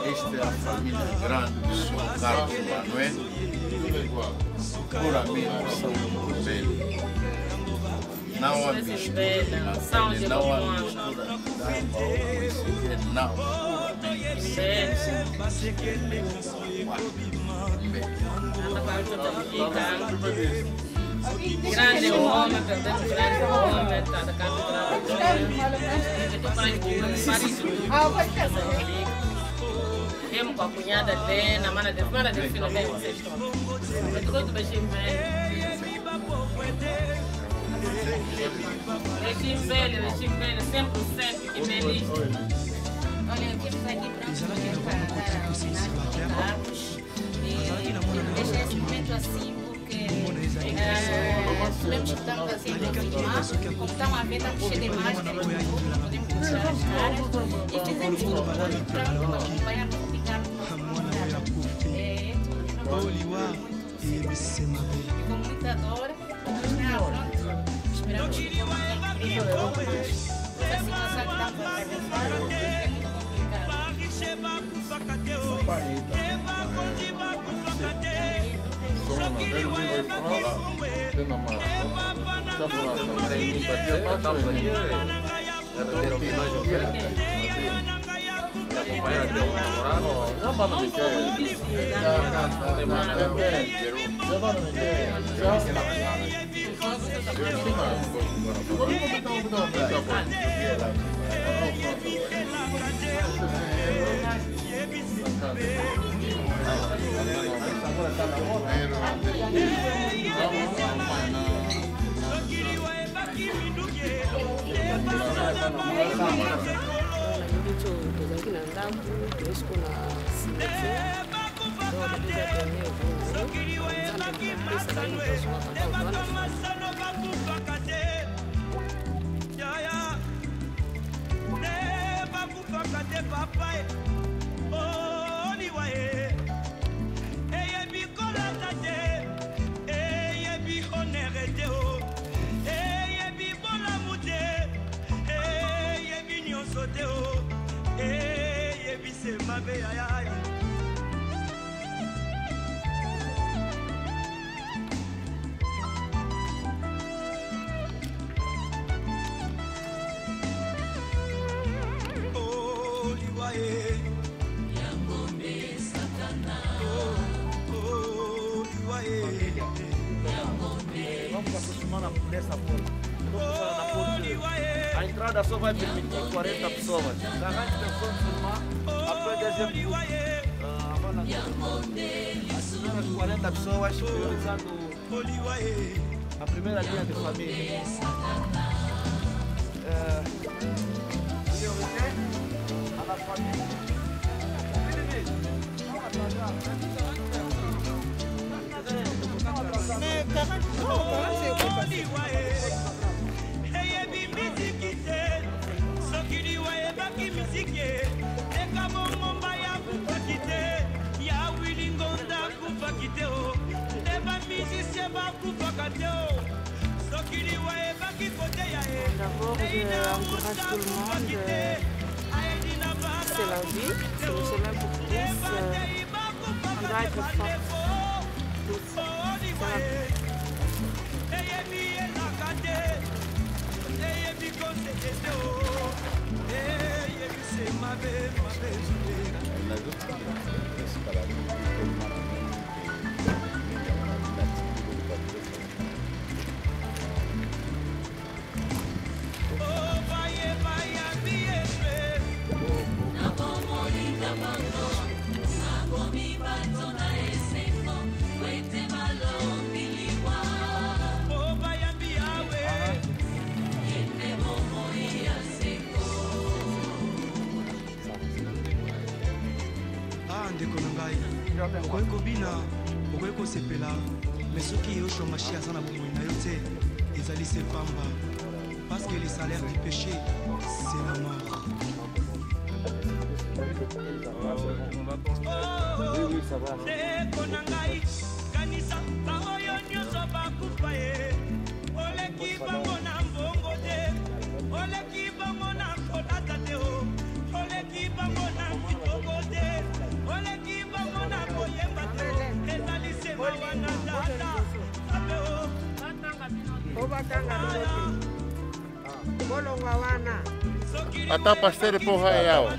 Esta é a família grande do Sr. Carlos Manuel, por amigos são muito velhos. Não há mistura, não há mistura, não. Grande homem, grande homem, está da casa mesmo com a cunhada dele, a mana dele, filho dele, vocês estão. Eu estou todo beijinho velho. Beijinho velho, 100%, que feliz. Olha, eu quero sair aqui para deixar esse momento assim, porque mesmo que estamos assim para filmar, como estão a ver, está cheio de imagens, não podemos mostrar as caras, e fizemos tudo para acompanhar, para ficar no nosso com muita dor, esperamos que seja incrível, mas essa situação que estamos a atravessar é muito A entrada só vai permitir 40 pessoas. Garante pessoas filmar, após exemplo, as primeiras 40 pessoas priorizando a primeira linha de família. D'abord, je encourage tout le monde. C'est la vie, c'est le chemin pour tous. On doit être fort. Tous. C'est la vie. Okobina, okoko sepela, mais ce qui est au chômage à sana bomona yote, ezali se pamba, parce que le salaire du péché, c'est la mort. Oui, ça va. kwatanga lote. Bolongwa wana. Ata pasteur po haya yao.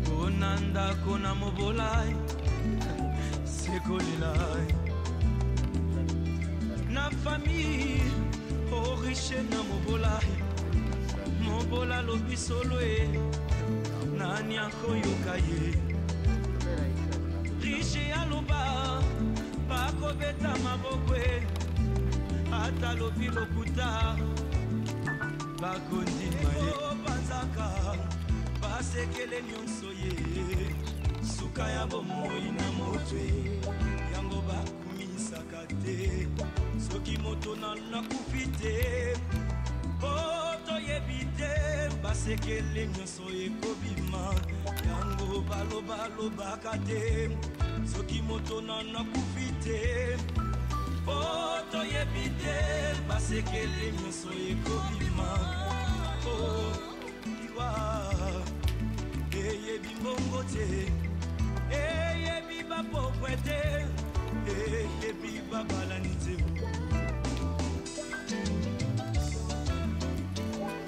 Konanda kona mobolai sekolelai na famille oriche na mobolai mobola lobi solo e nani akoyoka ye riche aloba bakobeta maboko e ata lobi lokuta bakondima ye banzaka basekele nyonso ye suka ya bomoi na motwe yango bakumisaka te soki moto nakufi te toyebi te basekele nyonso ekobima yango balobalobaka te soki moto nakufi te toyebi te basekele nyonso ekobima eyebi mbongo te eyebi bapokwe te eyebi babalani te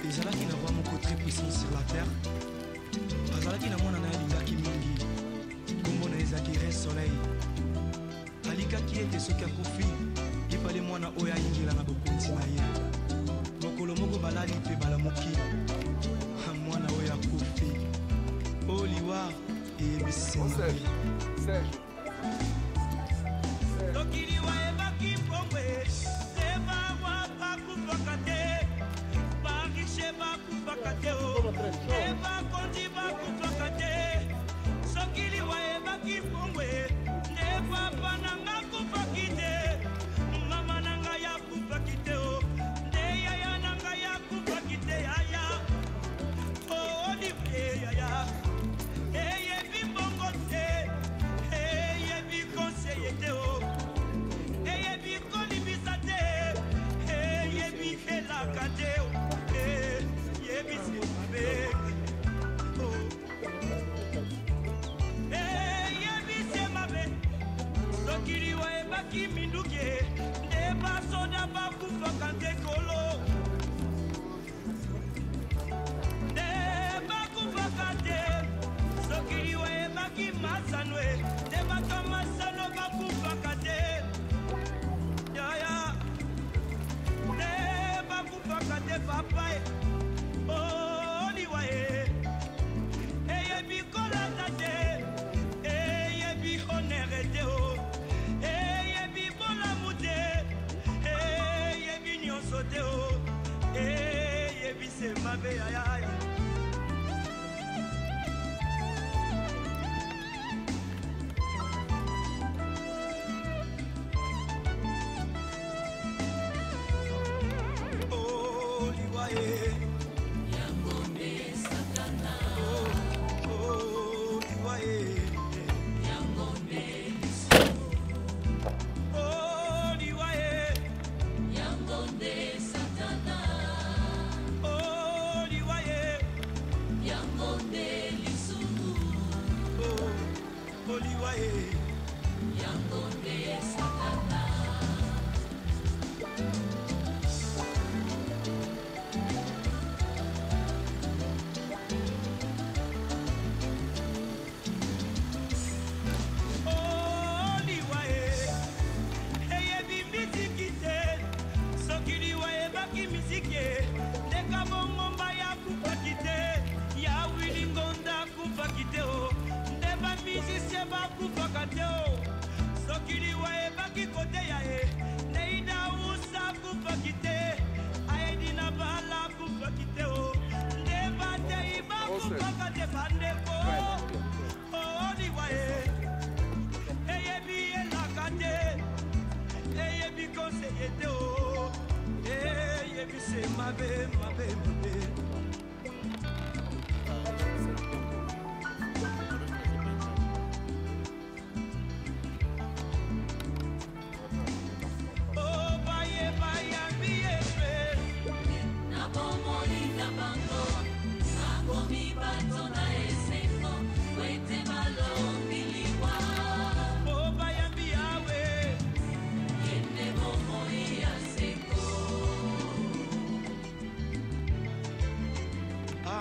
ezalaki na roi moko très puissant sur la terre azalaki na mwana na ye alingaki mingi kombo na ezalaki re soleil alikaki ete soki akofi epale mwana oyo ayingela na bokonzi na ye mokolo moko balali mpe balamuki mwana oyo akufi oliwa eyebisena tokiliwa ebaki mbongwe ebawa bakufaka te barishe bakufaka te ebakondi bakufaka te sokiliwa ebaki mbongwe nde papa nanga kufaki te mama nanga yakufaki te nde yaya nanga yakufaki te yaya yaya eyebi mbongo te eyebi konseye te eyebi kolibisa te eyebi elaka te eyebi semabe eyebi semabe sokiliwa ebaki minduki nde basoda bakufaka nte kolo sokiliwa ebaki masanwe te bato masano bakufaka te yaya te bakufaka te papa oliwa eyebi kolata te eyebi honere te eyebi bolamu te eyebi nyonso te eyebi semabe yaya Satana, oh, mabe, mabe, mabe.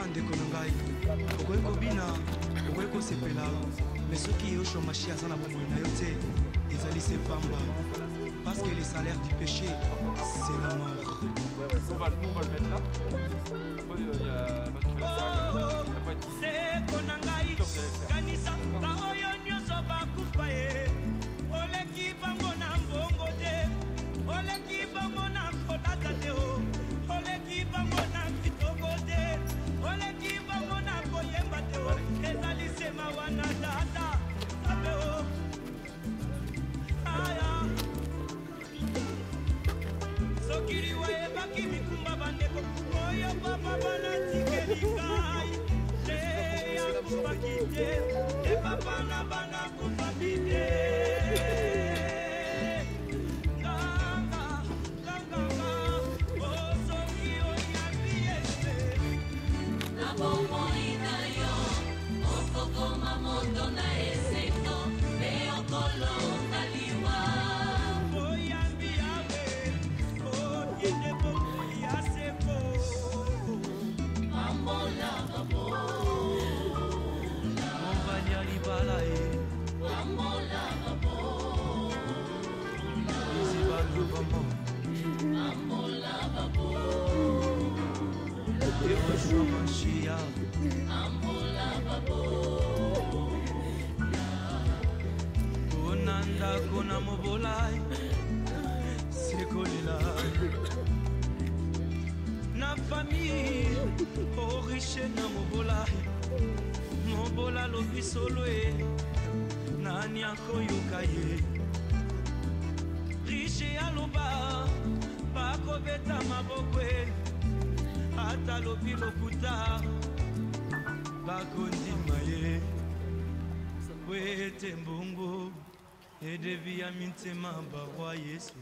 ndeko na ngai okoki kobina okoki kosepela me soki yoshua mashi aza na bomoi na yo te ezali se pamba parce que le salaire du péché c'est la mort. seko na ngai kanisa ba oyo nyonso bakufa ye oleki bango na mbongo te oleki bango na kolata te o oleki bango na kitoko te oleki bango na koyemba te o ezali sema wana tata abe o aya sokiri wa ebaki mikumba bandeko oyo papa bana tikeli ngai te ya kupaki te e papa na bana kupaki te konanda kona mobolai sekolela na famille oriche na mobolai mobola lobi solo e nani akoyoka ye riche aloba bakobeta maboko e ata lobi lokuta bakondima ye wete mbongo edevi ya mintema barwa yesu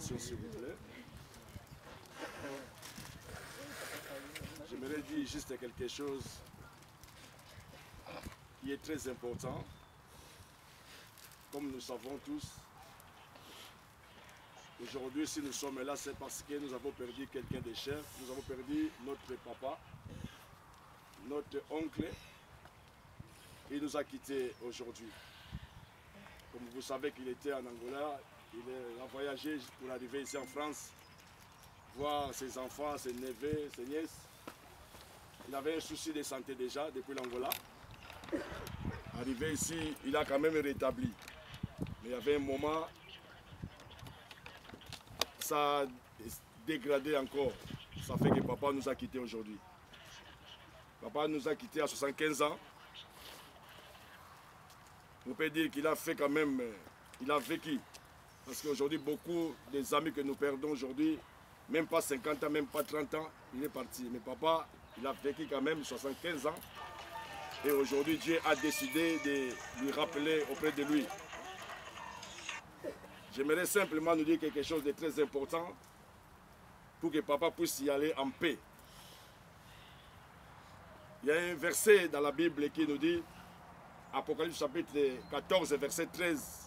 attention s'il vous plaît. J'aimerais dire juste quelque chose qui est très important. Comme nous savons tous, aujourd'hui si nous sommes là, c'est parce que nous avons perdu quelqu'un de cher. Nous avons perdu notre papa, notre oncle. Il nous a quittés aujourd'hui. Comme vous savez qu'il était en Angola, il a voyagé pour arriver ici en France, voir ses enfants, ses neveux, ses nièces. Il avait un souci de santé déjà depuis l'Angola. Arrivé ici, il a quand même rétabli. Mais il y avait un moment, ça a dégradé encore. Ça fait que papa nous a quittés aujourd'hui. Papa nous a quittés à 75 ans. On peut dire qu'il a fait quand même, il a vécu. Parce qu'aujourd'hui, beaucoup des amis que nous perdons aujourd'hui, même pas 50 ans, même pas 30 ans, il est parti. Mais papa, il a vécu quand même 75 ans. Et aujourd'hui, Dieu a décidé de lui rappeler auprès de lui. J'aimerais simplement nous dire quelque chose de très important pour que papa puisse y aller en paix. Il y a un verset dans la Bible qui nous dit, Apocalypse chapitre 14, verset 13.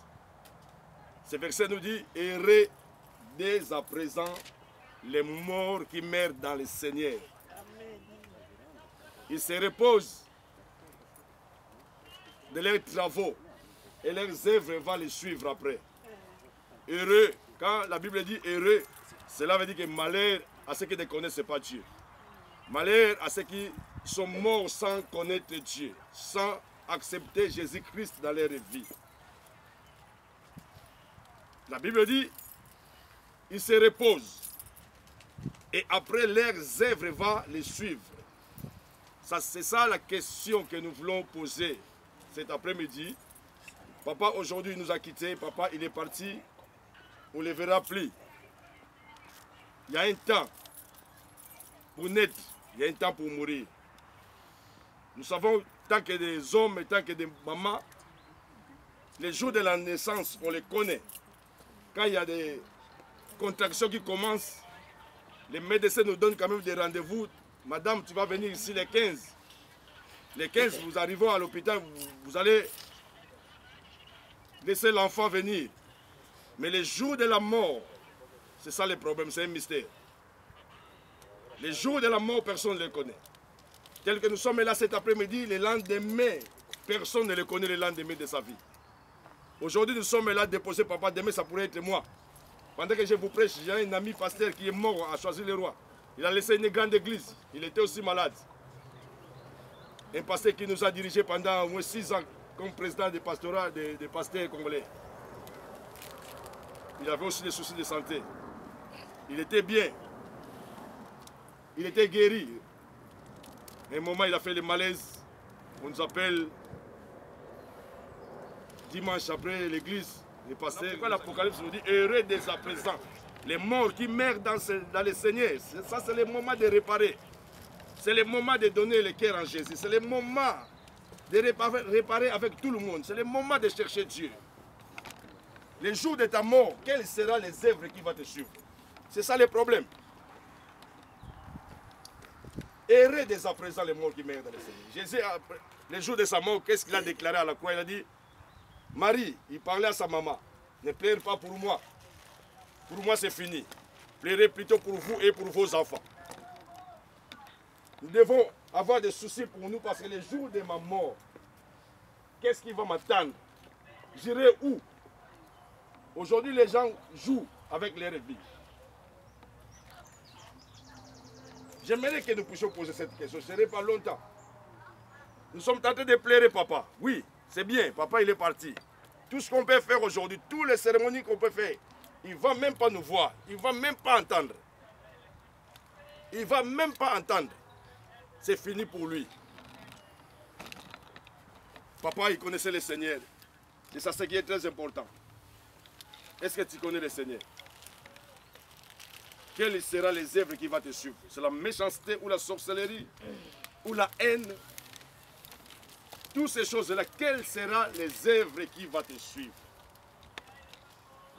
Ce verset nous dit, heureux dès à présent les morts qui meurent dans le Seigneur. Ils se reposent de leurs travaux et leurs œuvres vont les suivre après. Heureux, quand la Bible dit heureux, cela veut dire que malheur à ceux qui ne connaissent pas Dieu. Malheur à ceux qui sont morts sans connaître Dieu, sans accepter Jésus-Christ dans leur vie. La Bible dit, ils se reposent et après leurs œuvres vont les suivre. C'est ça la question que nous voulons poser cet après-midi. Papa aujourd'hui nous a quittés, papa il est parti, on ne le verra plus. Il y a un temps pour naître, il y a un temps pour mourir. Nous savons, tant que des hommes et tant que des mamans, les jours de la naissance, on les connaît. Quand il y a des contractions qui commencent, les médecins nous donnent quand même des rendez-vous. Madame, tu vas venir ici les 15. Les 15, vous arrivez à l'hôpital, vous allez laisser l'enfant venir. Mais les jours de la mort, c'est ça le problème, c'est un mystère. Les jours de la mort, personne ne les connaît. Tel que nous sommes là cet après-midi, le lendemain, personne ne le connaît le lendemain de sa vie. Aujourd'hui, nous sommes là déposer papa, demain ça pourrait être moi. Pendant que je vous prêche, j'ai un ami pasteur qui est mort à Choisy-le-Roi. Il a laissé une grande église, il était aussi malade. Un pasteur qui nous a dirigé pendant au moins 6 ans comme président des pastorats des pasteurs congolais. Il avait aussi des soucis de santé. Il était bien. Il était guéri. À un moment, il a fait le malaise. On nous appelle dimanche après l'église, les pasteurs. Quand l'Apocalypse nous dit heureux dès à présent, les morts qui meurent dans le Seigneur. Ça, c'est le moment de réparer. C'est le moment de donner le cœur en Jésus. C'est le moment de réparer avec tout le monde. C'est le moment de chercher Dieu. Le jour de ta mort, quelles seront les œuvres qui vont te suivre? C'est ça le problème. Heureux dès à présent les morts qui meurent dans le Seigneur. Jésus, le jour de sa mort, qu'est-ce qu'il a déclaré à la croix? Il a dit, Marie, il parlait à sa maman, ne pleurez pas pour moi. Pour moi, c'est fini. Pleurez plutôt pour vous et pour vos enfants. Nous devons avoir des soucis pour nous parce que le jour de ma mort, qu'est-ce qui va m'attendre? J'irai où? Aujourd'hui, les gens jouent avec leur vie. J'aimerais que nous puissions poser cette question. Ce n'est pas longtemps. Nous sommes tentés de pleurer, papa. Oui, c'est bien. Papa, il est parti. Tout ce qu'on peut faire aujourd'hui, toutes les cérémonies qu'on peut faire, il ne va même pas nous voir. Il ne va même pas entendre. Il ne va même pas entendre. C'est fini pour lui. Papa, il connaissait le Seigneur. Et ça, c'est ce qui est très important. Est-ce que tu connais le Seigneur? Quelles seront les œuvres qui vont te suivre? C'est la méchanceté ou la sorcellerie ou la haine? Toutes ces choses-là, quelles seront les œuvres qui vont te suivre?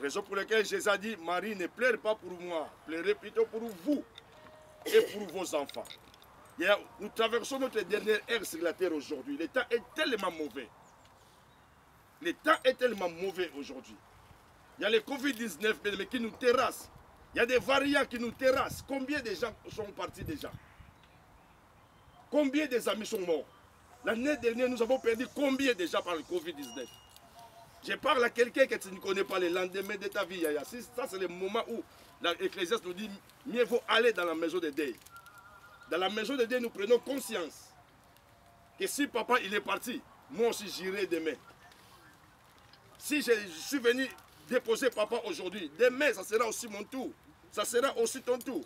Raison pour laquelle Jésus a dit, Marie, ne pleure pas pour moi, pleurez plutôt pour vous et pour vos enfants. Nous traversons notre dernière ère sur la terre aujourd'hui. Le temps est tellement mauvais. Le temps est tellement mauvais aujourd'hui. Il y a le Covid-19 qui nous terrasse. Il y a des variants qui nous terrassent. Combien de gens sont partis déjà? Combien des amis sont morts? L'année dernière, nous avons perdu combien déjà par le Covid-19? Je parle à quelqu'un que tu ne connais pas le lendemain de ta vie, Yaya. Ça, c'est le moment où l'Ecclésiaste nous dit mieux vaut aller dans la maison de deuil. Dans la maison de deuil, nous prenons conscience que si papa il est parti, moi aussi j'irai demain. Si je suis venu déposer papa aujourd'hui, demain, ça sera aussi mon tour. Ça sera aussi ton tour.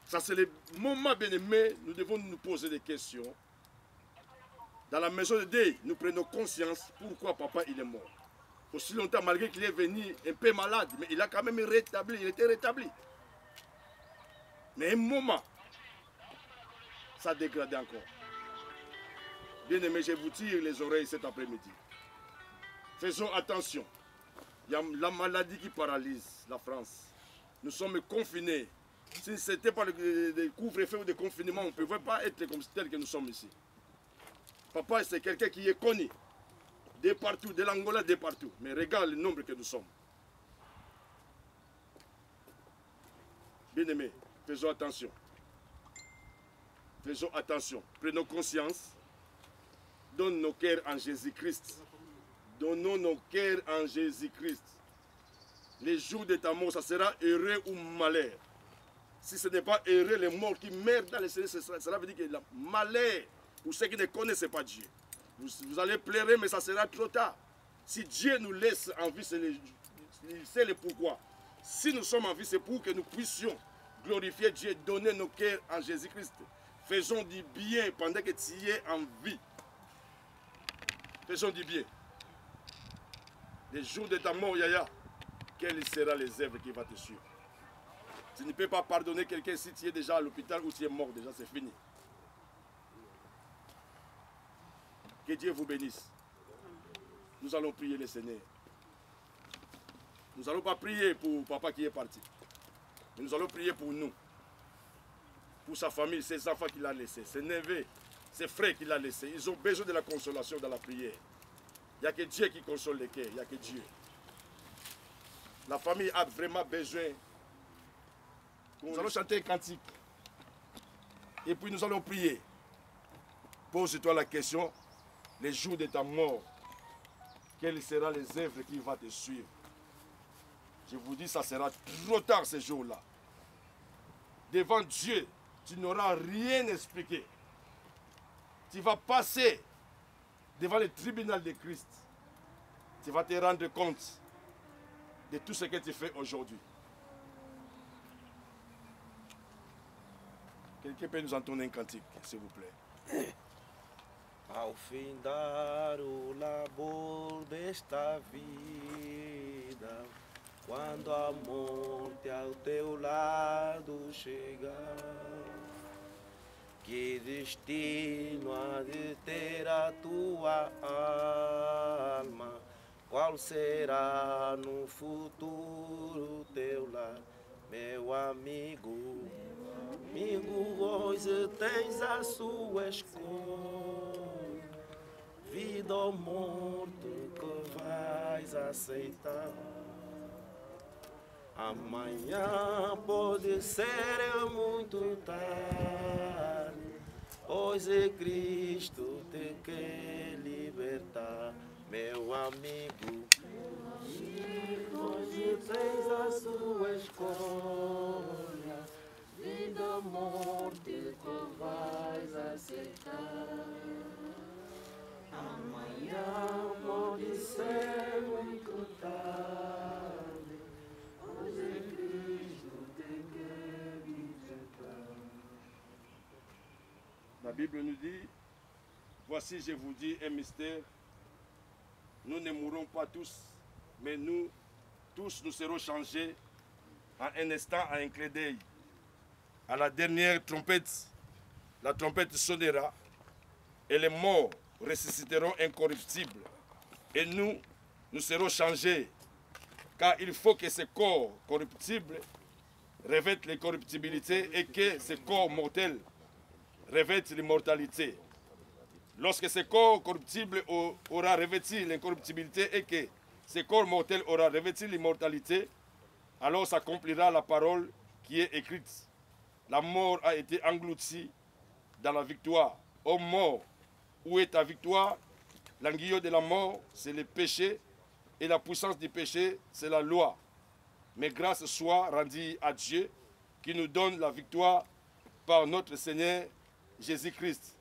Ça, c'est le moment, bien-aimé, nous devons nous poser des questions. Dans la maison de deuil, nous prenons conscience pourquoi papa il est mort. Aussi longtemps, malgré qu'il est venu un peu malade, mais il a quand même rétabli, il était rétabli. Mais un moment, ça a dégradé encore. Bien-aimé, je vous tire les oreilles cet après-midi. Faisons attention. Il y a la maladie qui paralyse la France. Nous sommes confinés. Si ce n'était pas le couvre-feu ou le confinement, on ne pouvait pas être comme tel que nous sommes ici. Papa, c'est quelqu'un qui est connu. De partout, de l'Angola, de partout. Mais regarde le nombre que nous sommes. Bien-aimés, faisons attention. Faisons attention. Prenons conscience. Donne nos cœurs en Jésus-Christ. Donnons nos cœurs en Jésus-Christ. Les jours de ta mort, ça sera heureux ou malheur. Si ce n'est pas heureux, les morts qui meurent dans le Seigneur, cela veut dire que le malheur, pour ceux qui ne connaissent pas Dieu. Vous allez pleurer, mais ça sera trop tard. Si Dieu nous laisse en vie, c'est le pourquoi. Si nous sommes en vie, c'est pour que nous puissions glorifier Dieu, donner nos cœurs en Jésus-Christ. Faisons du bien pendant que tu es en vie. Faisons du bien. Les jours de ta mort, Yaya, quelles seront les œuvres qui vont te suivre? Tu ne peux pas pardonner quelqu'un si tu es déjà à l'hôpital ou tu es mort déjà, c'est fini. Que Dieu vous bénisse. Nous allons prier le Seigneur. Nous n'allons pas prier pour papa qui est parti. Mais nous allons prier pour nous. Pour sa famille, ses enfants qu'il a laissés, ses neveux, ses frères qu'il a laissés. Ils ont besoin de la consolation dans la prière. Il n'y a que Dieu qui console les cœurs. Il n'y a que Dieu. La famille a vraiment besoin. Nous allons chanter un cantique. Et puis nous allons prier. Pose-toi la question. Les jours de ta mort, quelles seront les œuvres qui vont te suivre? Je vous dis, ça sera trop tard ce jour-là. Devant Dieu, tu n'auras rien expliqué. Tu vas passer devant le tribunal de Christ. Tu vas te rendre compte de tout ce que tu fais aujourd'hui. Quelqu'un peut nous entonner un cantique, s'il vous plaît. Ao findar o labor desta vida, quando a morte ao teu lado chegar, que destino há de ter a tua alma? Qual será no futuro teu lar, meu amigo? Amigo, hoje tens a sua escolha, vida ou morte que vais aceitar. Amanhã pode ser muito tarde, hoje Cristo te quer libertar, meu amigo. Hoje tens a sua escolha, vida ou morte que vais aceitar. Amanhã pode ser muito tarde, hoje Cristo te quer libertar. La Bible nous dit, voici je vous dis un mystère, nous ne mourrons pas tous, mais nous tous nous serons changés en un instant, à un clin d'œil. À la dernière trompette, la trompette sonnera et les morts ressusciteront incorruptibles. Et nous serons changés Car il faut que ce corps corruptible revête l'incorruptibilité et que ce corps mortel revête l'immortalité. Lorsque ce corps corruptible aura revêtu l'incorruptibilité et que ce corps mortel aura revêtu l'immortalité, alors s'accomplira la parole qui est écrite. La mort a été engloutie dans la victoire. Ô mort, où est ta victoire? L'anguillot de la mort, c'est le péché, et la puissance du péché, c'est la loi. Mais grâce soit rendue à Dieu, qui nous donne la victoire par notre Seigneur Jésus-Christ.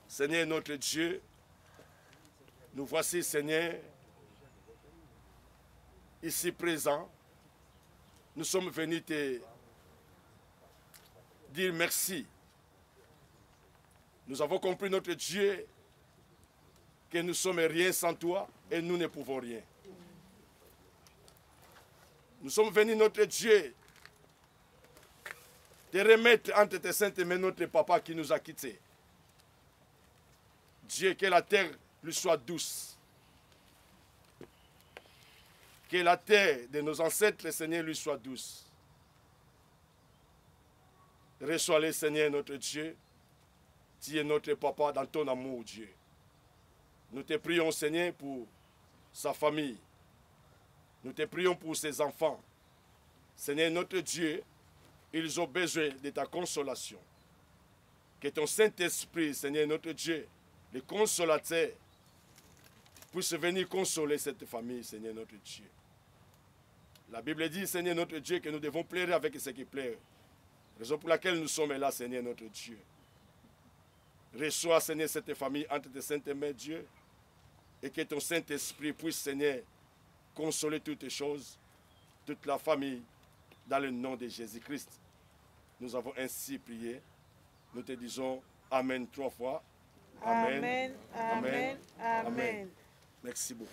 Seigneur notre Dieu, nous voici, Seigneur, ici présents. Nous sommes venus te dire merci. Nous avons compris, notre Dieu, que nous sommes rien sans toi et nous ne pouvons rien. Nous sommes venus, notre Dieu, te remettre entre tes saintes mains notre papa qui nous a quittés. Dieu, que la terre lui soit douce. Que la terre de nos ancêtres, Seigneur, lui soit douce. Reçois-le, Seigneur, notre Dieu. Tu es notre papa dans ton amour, Dieu. Nous te prions, Seigneur, pour sa famille. Nous te prions pour ses enfants. Seigneur, notre Dieu, ils ont besoin de ta consolation. Que ton Saint-Esprit, Seigneur, notre Dieu, le consolateur, puisse venir consoler cette famille, Seigneur, notre Dieu. La Bible dit, Seigneur, notre Dieu, que nous devons pleurer avec ceux qui pleurent. Raison pour laquelle nous sommes là, Seigneur, notre Dieu. Reçois, Seigneur, cette famille entre tes saintes mains, Dieu, et que ton Saint-Esprit puisse, Seigneur, consoler toutes les choses, toute la famille, dans le nom de Jésus-Christ. Nous avons ainsi prié. Nous te disons Amen 3 fois. Amen. Amen. Amen. Amen. Merci beaucoup.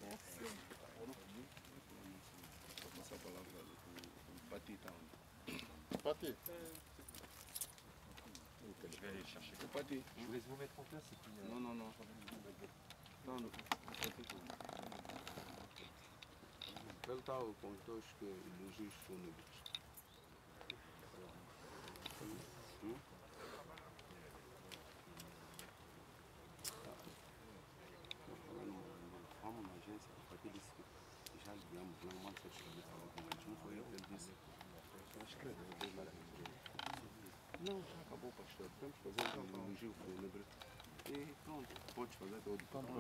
Merci. Pâté. Je vais aller chercher. Pâté. Je vous laisse vous mettre en place et puis... Non, non, non. Non, non. Quel temps au comptoir que le juge sont libres? Não, já acabou, pastor. Temos que fazer um elogio fúnebre. E pronto, podes fazer todo o papel.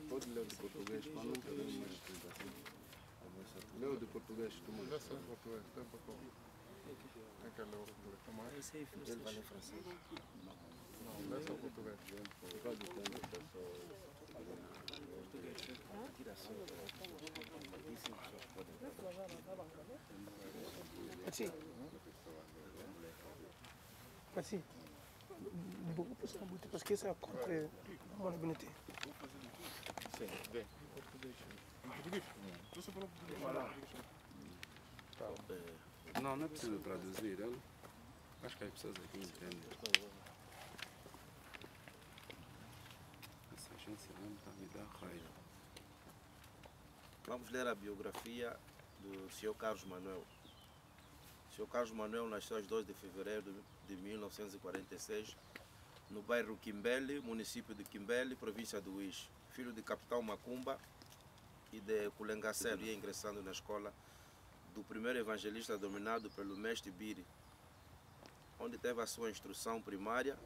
Pode ler de português, mas não podemos mais explicação. Leu de português, tu manda. Lê só de português, tem para como. Tem que ler o português também. Ele vai ler francês. Não, lê só o português. Por causa do tempo, eu só... Merci. Merci. Beaucoup plus en beauté parce que ça contre mon habilité. Sim, vem. Não, não é preciso traduzir. Eu acho que as pessoas aqui entendem. Essa agência não está me dando raiva. Vamos ler a biografia do Sr. Carlos Manuel. O Sr. Carlos Manuel nasceu às 2 de fevereiro de 1946, no bairro Quimbele, município de Quimbele, província do Uís. Filho de capitão Macumba e de Culengacero, ia ingressando na escola do primeiro evangelista dominado pelo mestre Biri, onde teve a sua instrução primária,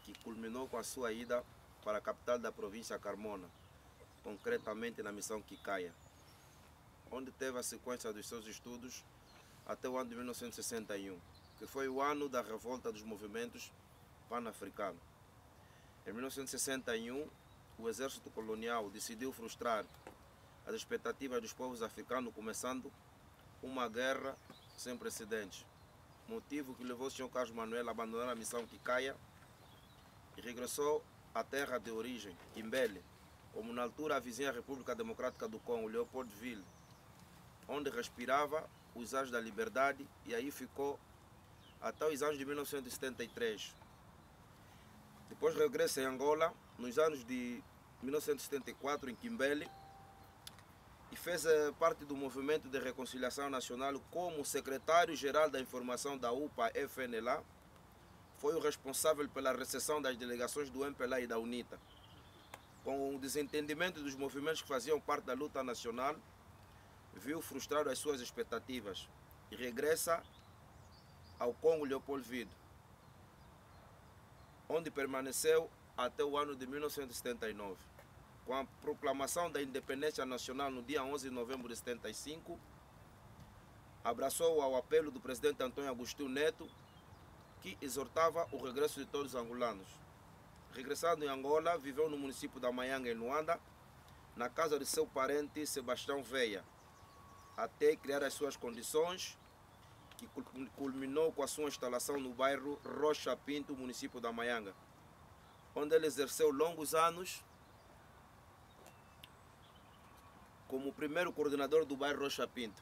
que culminou com a sua ida para a capital da província Carmona, concretamente na missão Quicaia, onde teve a sequência dos seus estudos até o ano de 1961, que foi o ano da revolta dos movimentos pan-africanos. Em 1961, o exército colonial decidiu frustrar as expectativas dos povos africanos, começando uma guerra sem precedentes. Motivo que levou o Sr. Carlos Manuel a abandonar a missão Kikaya e regressou à terra de origem, Kimbele, como na altura a vizinha República Democrática do Congo, Leopoldville, onde respirava os ares da liberdade, e aí ficou até os anos de 1973. Depois regressa em Angola, nos anos de 1974, em Kimbele, e fez parte do Movimento de Reconciliação Nacional como secretário-geral da Informação da UPA-FNLA. Foi o responsável pela recepção das delegações do MPLA e da UNITA. Com o desentendimento dos movimentos que faziam parte da luta nacional, viu frustrado as suas expectativas e regressa ao Congo Leopoldville, onde permaneceu até o ano de 1979. Com a proclamação da independência nacional no dia 11 de novembro de 75, abraçou ao apelo do presidente Antônio Agostinho Neto, que exortava o regresso de todos os angolanos. Regressando em Angola, viveu no município da Maianga, em Luanda, na casa de seu parente Sebastião Veia, até criar as suas condições, que culminou com a sua instalação no bairro Rocha Pinto, município da Maianga, onde ele exerceu longos anos como primeiro coordenador do bairro Rocha Pinto.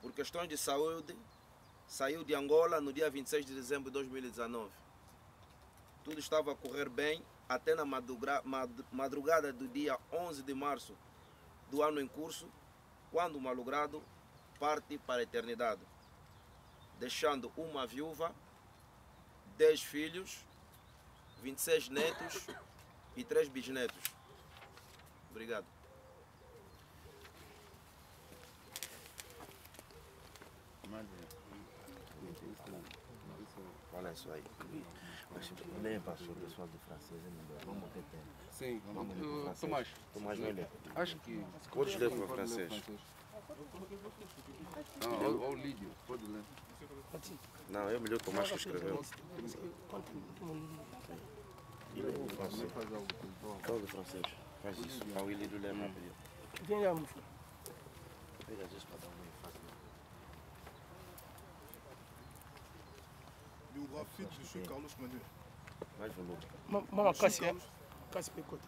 Por questões de saúde, saiu de Angola no dia 26 de dezembro de 2019. Tudo estava a correr bem até na madrugada do dia 11 de março do ano em curso, quando o malogrado parte para a eternidade, deixando uma viúva, 10 filhos, 26 netos e 3 bisnetos. Obrigado. Olha isso aí. Leva sobre o pessoal de francês, vamos ter tempo. Sim, vamos ler para francês. Tomás. Tomás vai ler. Acho que... Podes ler para francês. Não, ou Lídio, pode ler. Não, é melhor Tomás que escreveu. Ele lê para francês. Fala de francês. Faz isso. Para o Lídio ler rápido. Vem lá, moço. Pega isso para dar uma ênfase. Biographie de M. Carlos Manuel. Maman, Cassia. Cassia Pécote.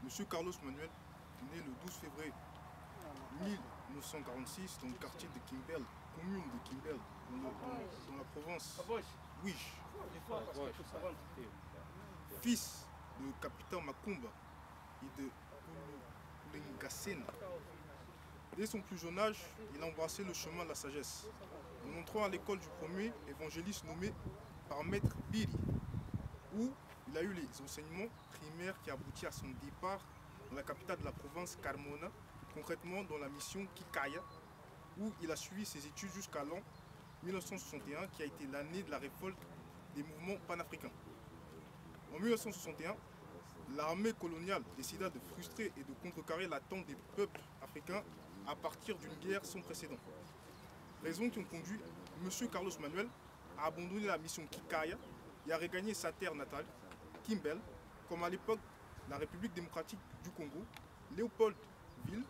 M. Carlos Manuel est né le 12 février 1946 dans le quartier de Kimbel, commune de Kimbel, dans la province Ouiche. Fils de capitaine Makumba et de Kulengasena. Dès son plus jeune âge, il a embrassé le chemin de la sagesse, en entrant à l'école du premier évangéliste nommé par Maître Biri, où il a eu les enseignements primaires qui aboutit à son départ dans la capitale de la province, Carmona, concrètement dans la mission Kikaya, où il a suivi ses études jusqu'à l'an 1961, qui a été l'année de la révolte des mouvements panafricains. En 1961, l'armée coloniale décida de frustrer et de contrecarrer l'attente des peuples africains à partir d'une guerre sans précédent. Raisons qui ont conduit M. Carlos Manuel à abandonner la mission Kikaya et à regagner sa terre natale, Kimbel, comme à l'époque la République démocratique du Congo, Léopoldville,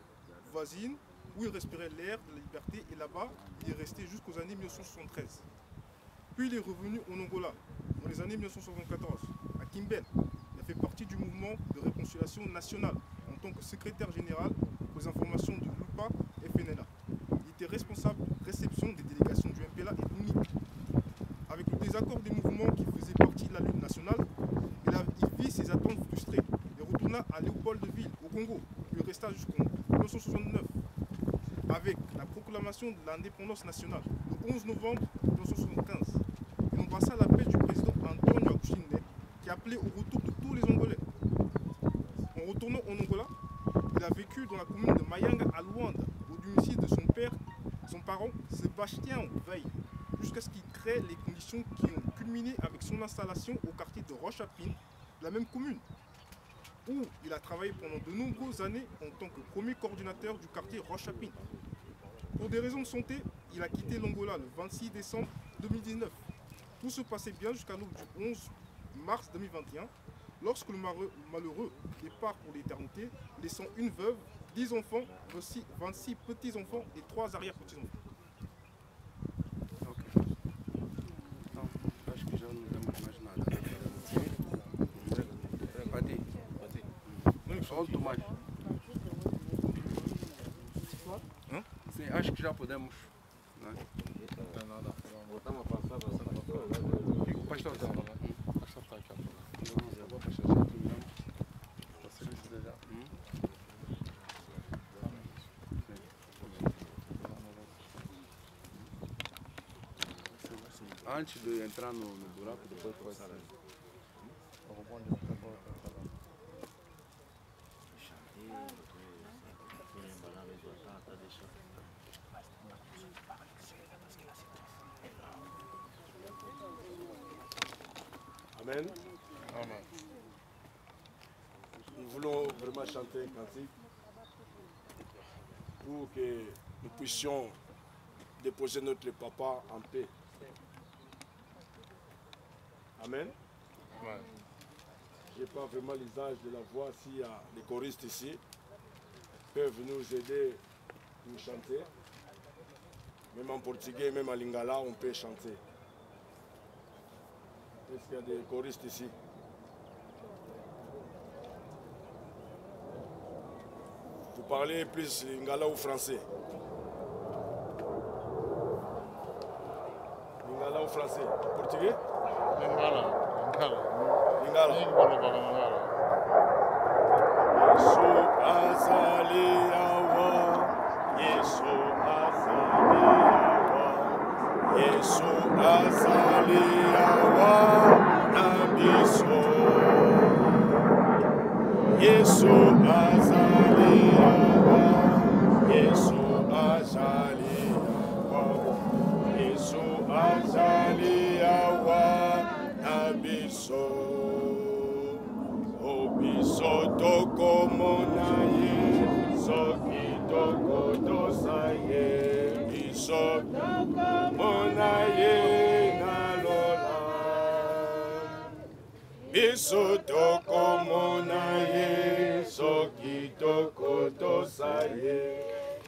voisine, où il respirait l'air de la liberté, et là-bas, il est resté jusqu'aux années 1973. Puis il est revenu en Angola, dans les années 1974, à Kimbel. Il a fait partie du mouvement de réconciliation nationale en tant que secrétaire général aux informations de l'UPA et FNLA. Il était responsable de réception des délégations du MPLA et de l'UNIT. Avec le désaccord des mouvements qui faisaient partie de la lutte nationale, il vit ses attentes frustrées et retourna à Léopoldville, au Congo, où il resta jusqu'en 1969, avec la proclamation de l'indépendance nationale le 11 novembre 1975. Il embrassa l'appel du président Antonio Agostinho Neto, qui appelait au retour de tous les Angolais. En retournant en Angola, il a vécu dans la commune de Mayanga à Luanda, au domicile de son père, son parent Sébastien Veille, jusqu'à ce qu'il crée les conditions qui ont culminé avec son installation au quartier de Rochapine, la même commune, où il a travaillé pendant de nombreuses années en tant que premier coordinateur du quartier Rochapine. Pour des raisons de santé, il a quitté l'Angola le 26 décembre 2019. Tout se passait bien jusqu'à l'aube du 11 mars 2021, lorsque le malheureux départ pour l'éternité, laissant une veuve, 10 enfants, 26 petits-enfants et 3 arrière-petits-enfants. Acho que já não temos mais nada. Pati. Solto mais. Sim, acho que já podemos. Não tem nada. Voltamos a passar. O pastor está lá. O pastor está aqui. Eu vou passar já. Antes de entrar no buraco, depois vai sair. Amen. Amen. Nous voulons vraiment chanter un cantique pour que nous puissions déposer notre papa en paix. Amen. Amen. Je n'ai pas vraiment l'usage de la voix. S'il y a des choristes ici, peuvent nous aider pour chanter. Même en portugais, même en lingala, on peut chanter. Est-ce qu'il y a des choristes ici? Vous parlez plus lingala ou français? Lingala ou français? Portugais? Lingala. Lingala. Yesu azali awa. Yesu azali awa na biso. Yesu azali awa. Yesu azali awa. Yesu azali awa na biso. O biso tokomona ye. Soki tokotosa ye. Biso tokomona ye na lola. Biso tokomona ye. Soki tokotosa ye.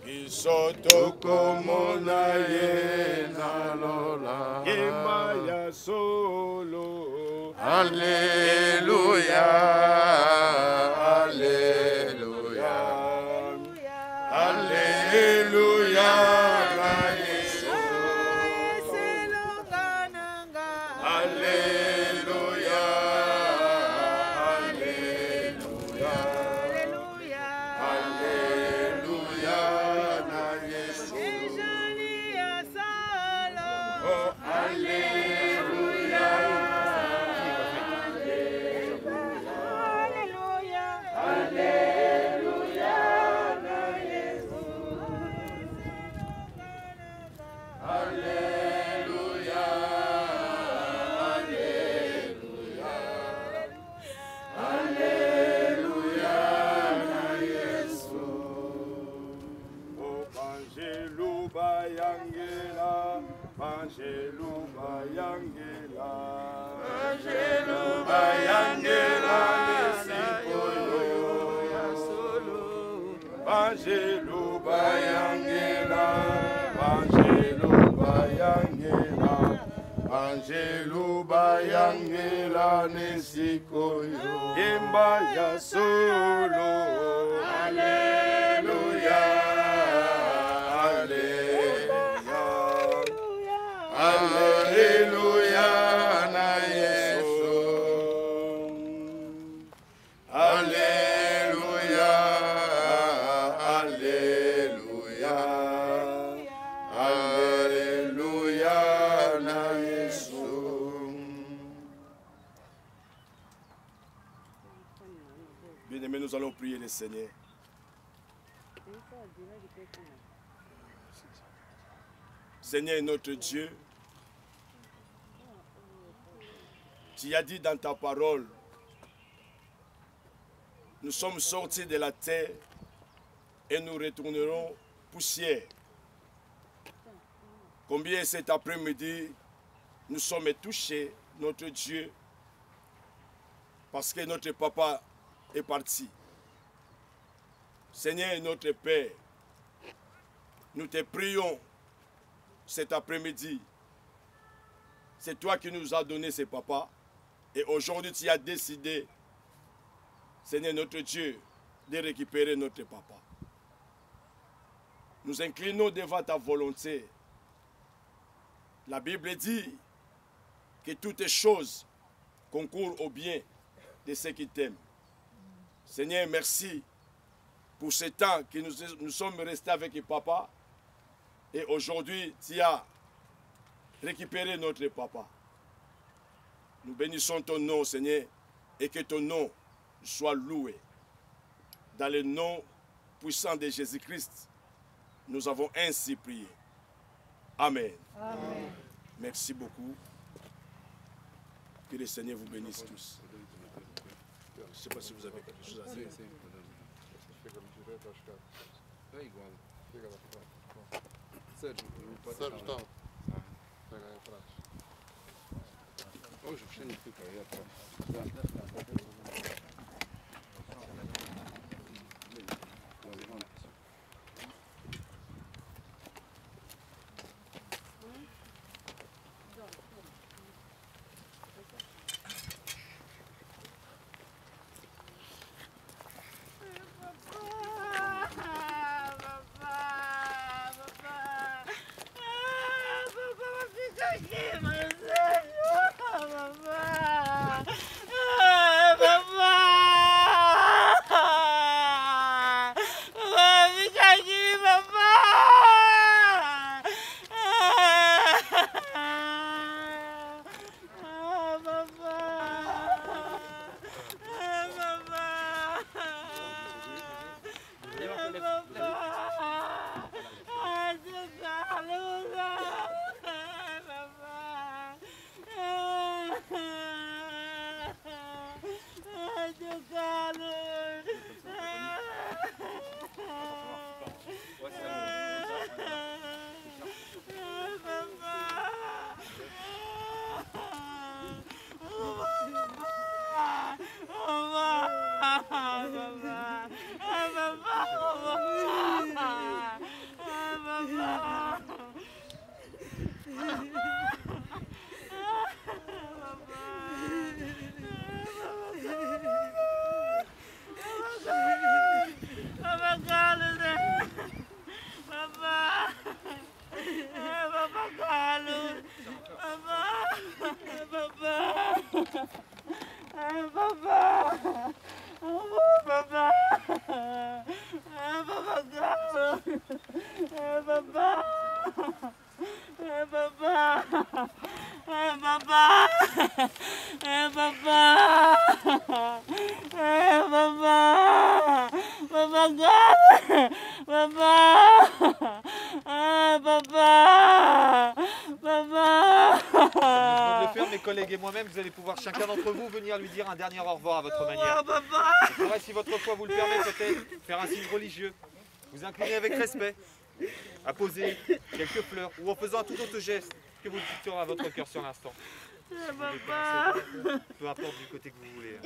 Biso tokomona ye na lola. Yemba ya solo. Alléluia. Alléluia. Alléluia. Angelo bayangela nesikoyo yemba ya solo. Alléluia. Alléluia. Alléluia na Yesu. Alléluia. Alléluia. Alléluia na Yesu. Bien-aimés, nous allons prier le Seigneur. Seigneur notre Dieu, tu as dit dans ta parole, nous sommes sortis de la terre et nous retournerons poussière. Combien cet après-midi, nous sommes touchés, notre Dieu, parce que notre papa est parti. Seigneur notre Père, nous te prions cet après-midi. C'est toi qui nous as donné ces papas. Et aujourd'hui, tu as décidé, Seigneur notre Dieu, de récupérer notre papa. Nous inclinons devant ta volonté. La Bible dit que toutes choses concourent au bien de ceux qui t'aiment. Seigneur, merci pour ce temps que nous sommes restés avec papa. Et aujourd'hui, tu as récupéré notre papa. Nous bénissons ton nom, Seigneur, et que ton nom soit loué. Dans le nom puissant de Jésus-Christ, nous avons ainsi prié. Amen. Amen. Merci beaucoup. Que le Seigneur vous bénisse tous. Je ne sais pas si vous avez quelque chose à dire. Hoje o Xene fica aí atrás. Et moi-même, vous allez pouvoir chacun d'entre vous venir lui dire un dernier au revoir à votre manière. Vous pourrez, si votre foi vous le permet, peut-être faire un signe religieux, vous incliner avec respect, à poser quelques fleurs ou en faisant un tout autre geste que vous dicterez à votre cœur sur l'instant. Si peu importe du côté que vous voulez.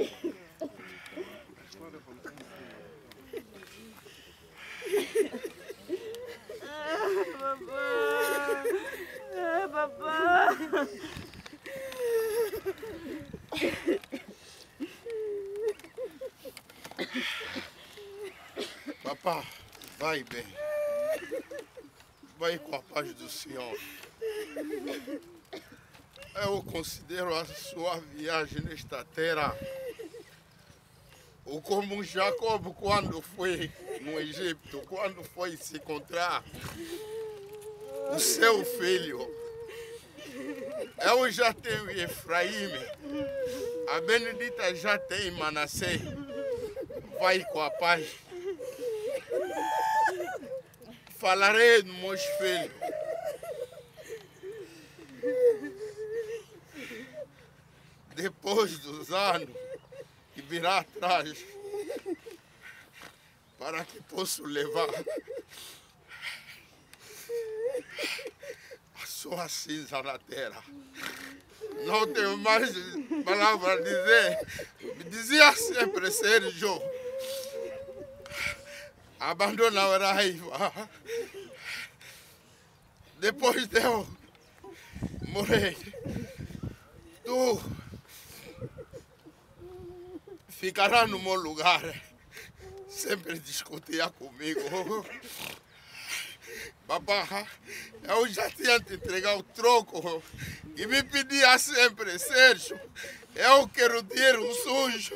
Papa, vai bem. Vai com a paz do Senhor. Eu considero a sua viagem nesta terra como Jacob quando foi no Egito, quando foi se encontrar o seu filho. Eu já tenho Efraim, a Benedita já tem Manassés. Vai com a paz. Falarei dos meus filhos. Depois dos anos que virá atrás, para que possa levar a sua cinza na terra. Não tenho mais palavras a dizer. Me dizia sempre Sérgio, abandona a raiva. Depois de eu morrer, tu ficará no meu lugar. Sempre discutia comigo. Papá, eu já tinha te entregar o troco e me pedia sempre, Sérgio, eu quero dinheiro sujo.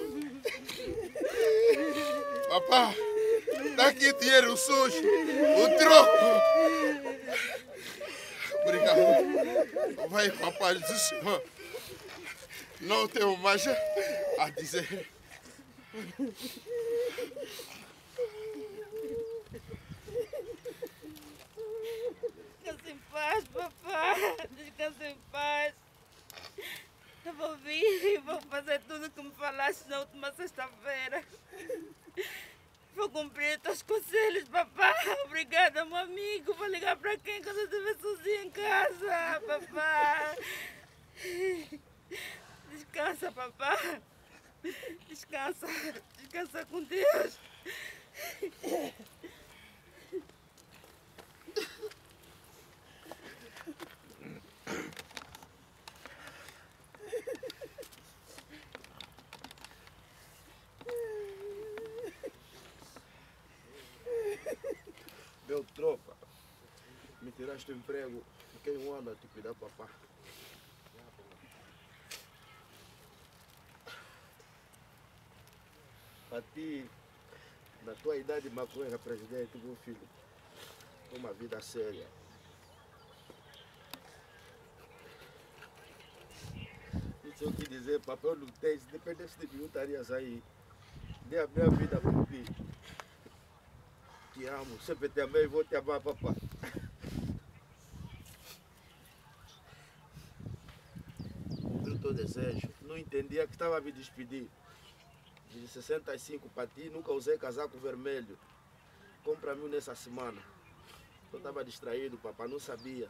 Papá, daqui dinheiro sujo, o troco. Obrigado. Vai com a paz do Senhor. Não tenho mais a dizer. Descansa em paz, papá. Descansa em paz. Eu vou vir e vou fazer tudo que me falaste na última sexta-feira. Vou cumprir os teus conselhos, papá. Obrigada, meu amigo. Vou ligar para quem quando eu estiver sozinho em casa, papá. Descansa, papá. Descansa. Descansa com Deus. Meu tropa, me tiraste o emprego, fiquei um ano a te cuidar, papá. Para ti, na tua idade, maconha, presidente, meu filho, uma vida séria. Isso eu te dizer, papá, eu lutei, se dependesse de mim, eu estaria aí. Dei a minha vida por ti. Te amo, sempre te amei e vou te amar, papá. Pelo teu desejo, não entendia que estava a me despedir. De 65 para ti, nunca usei casaco vermelho. Compra-me nessa semana. Eu estava distraído, papá, não sabia.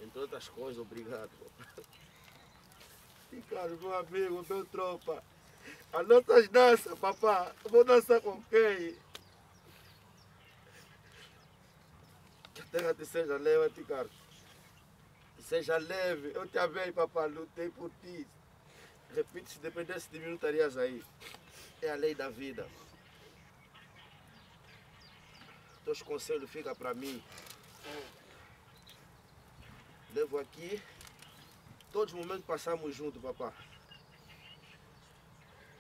Entre outras coisas, obrigado, papá. Ricardo, meu amigo, meu tropa. As nossas danças, papá. Vou dançar com quem? Que a terra te seja leve, Ricardo. Seja leve. Eu te amei, papá. Lutei por ti. Repito, se dependesse de mim, não estarias aí. É a lei da vida. Teus conselhos ficam para mim. Levo aqui. Todos os momentos passamos juntos, papá.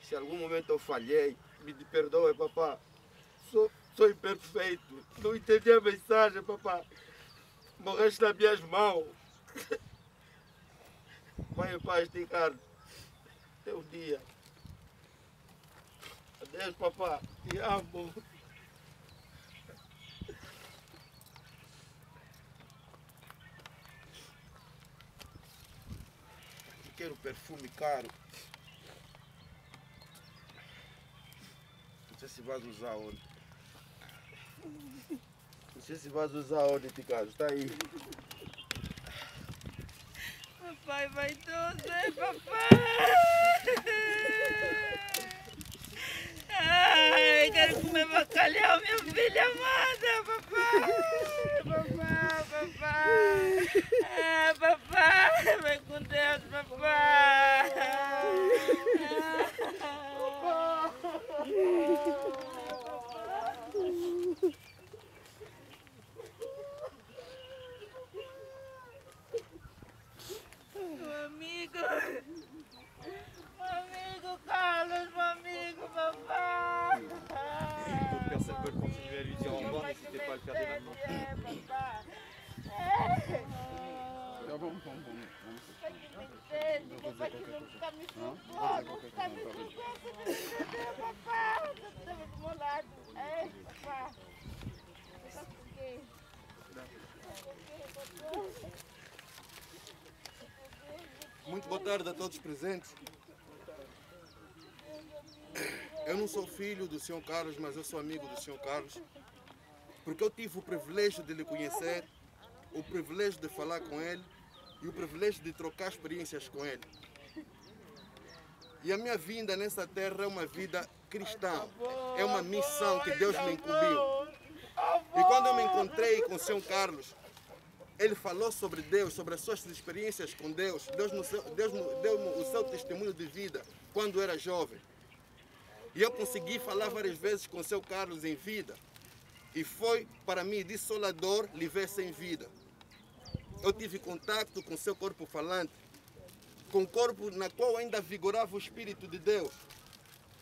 Se em algum momento eu falhei, me perdoe, papá. Sou imperfeito. Não entendi a mensagem, papá. Morreste nas minhas mãos. Vai em paz, Ricardo. Até um dia. Adeus, papá. Te amo. Quero perfume caro. Não sei se vais usar onde. Não sei se vais usar onde, Ricardo. Está aí. Papai vai tudo, né, papai? Ai, quero comer bacalhau, minha filha amada, papai. Papai. Ah, papai, vai com Deus, papai. Meu amigo Carlos, meu amigo, papai. D'autres personnes veulent continuer à lui dire au revoir, n'hésitez pas à le faire dès maintenant. Muito boa tarde a todos presentes. Eu não sou filho do Sr. Carlos, mas eu sou amigo do Sr. Carlos, porque eu tive o privilégio de lhe conhecer, o privilégio de falar com ele e o privilégio de trocar experiências com ele. E a minha vinda nessa terra é uma vida cristão. É uma missão que Deus me incumbiu. E quando eu me encontrei com o Sr. Carlos, ele falou sobre Deus, sobre as suas experiências com Deus. Deus deu-me o seu testemunho de vida quando era jovem. E eu consegui falar várias vezes com o Sr. Carlos em vida. E foi para mim desolador lhe ver sem vida. Eu tive contato com o seu corpo falante, com o corpo na qual ainda vigorava o Espírito de Deus.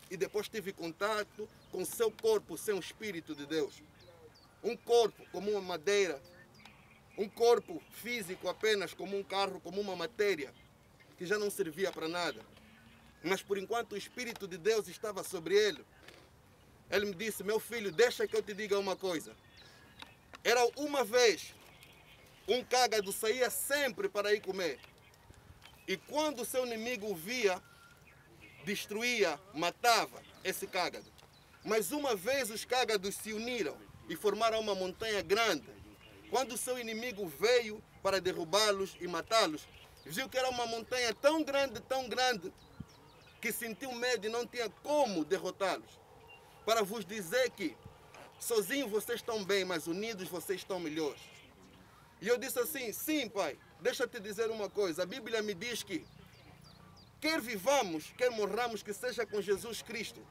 E depois tive contato com o seu corpo sem o Espírito de Deus. Um corpo como uma madeira, um corpo físico apenas como um carro, como uma matéria, que já não servia para nada. Mas por enquanto o Espírito de Deus estava sobre ele, ele me disse: meu filho, deixa que eu te diga uma coisa. Era uma vez, um cágado saía sempre para ir comer. E quando o seu inimigo o via, destruía, matava esse cágado. Mas uma vez os cágados se uniram e formaram uma montanha grande. Quando o seu inimigo veio para derrubá-los e matá-los, viu que era uma montanha tão grande, que sentiu medo e não tinha como derrotá-los. Para vos dizer que sozinhos vocês estão bem, mas unidos vocês estão melhores. E eu disse assim: sim, pai, deixa eu te dizer uma coisa. A Bíblia me diz que quer vivamos, quer morramos, que seja com Jesus Cristo,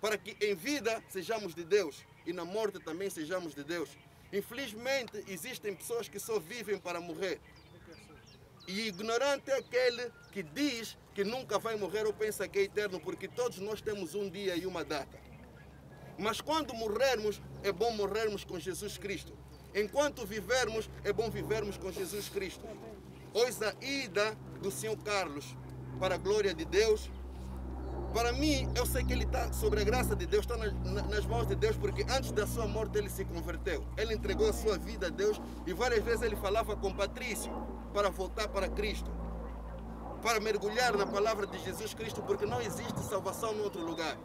para que em vida sejamos de Deus e na morte também sejamos de Deus. Infelizmente, existem pessoas que só vivem para morrer. E ignorante é aquele que diz que nunca vai morrer ou pensa que é eterno, porque todos nós temos um dia e uma data. Mas quando morrermos, é bom morrermos com Jesus Cristo. Enquanto vivermos, é bom vivermos com Jesus Cristo. Hoje a ida do Sr. Carlos, para a glória de Deus, para mim, eu sei que ele está sobre a graça de Deus, está nas mãos de Deus, porque antes da sua morte ele se converteu. Ele entregou a sua vida a Deus e várias vezes ele falava com Patrício para voltar para Cristo, para mergulhar na palavra de Jesus Cristo, porque não existe salvação em outro lugar.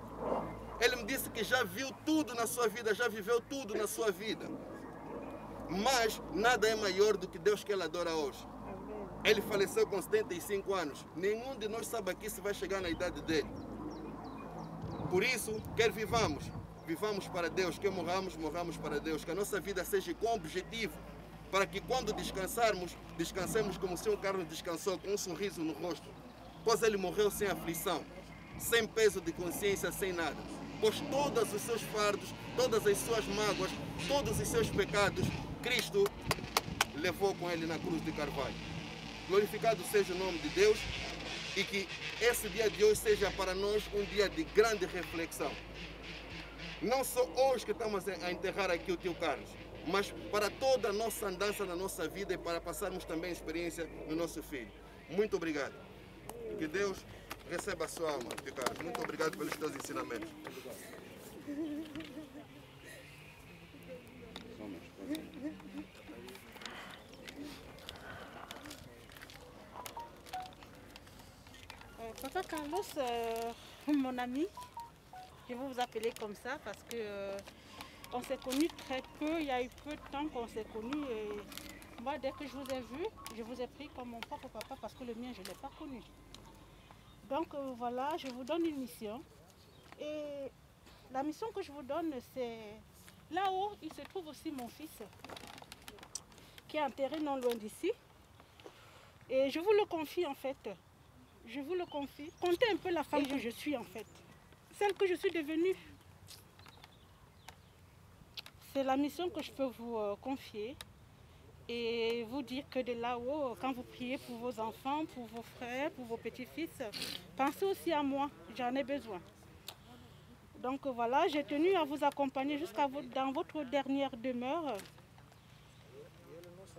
Ele me disse que já viu tudo na sua vida, já viveu tudo na sua vida. Mas nada é maior do que Deus que ele adora hoje. Ele faleceu com 75 anos. Nenhum de nós sabe aqui se vai chegar na idade dele. Por isso, quer vivamos, vivamos para Deus. Quer morramos, morramos para Deus. Que a nossa vida seja com objetivo, para que quando descansarmos, descansemos como o Sr. Carlos descansou, com um sorriso no rosto. Pois ele morreu sem aflição, sem peso de consciência, sem nada. Pois todos os seus fardos, todas as suas mágoas, todos os seus pecados, Cristo levou com ele na cruz de Carvalho. Glorificado seja o nome de Deus e que esse dia de hoje seja para nós um dia de grande reflexão. Não só hoje que estamos a enterrar aqui o tio Carlos, mas para toda a nossa andança na nossa vida e para passarmos também experiência no nosso filho. Muito obrigado. Que Deus receba a sua alma, tio Carlos. Muito obrigado pelos teus ensinamentos. Papa Carlos, mon ami, je vais vous appeler comme ça parce que on s'est connus très peu, il y a eu peu de temps qu'on s'est connus et moi dès que je vous ai vu, je vous ai pris comme mon propre papa parce que le mien je ne l'ai pas connu. Donc voilà, je vous donne une mission et la mission que je vous donne c'est là-haut, il se trouve aussi mon fils qui est enterré non loin d'ici et je vous le confie en fait. Je vous le confie. Comptez un peu la femme que je suis en fait. Celle que je suis devenue. C'est la mission que je peux vous confier. Et vous dire que de là-haut, quand vous priez pour vos enfants, pour vos frères, pour vos petits-fils, pensez aussi à moi. J'en ai besoin. Donc voilà, j'ai tenu à vous accompagner dans votre dernière demeure.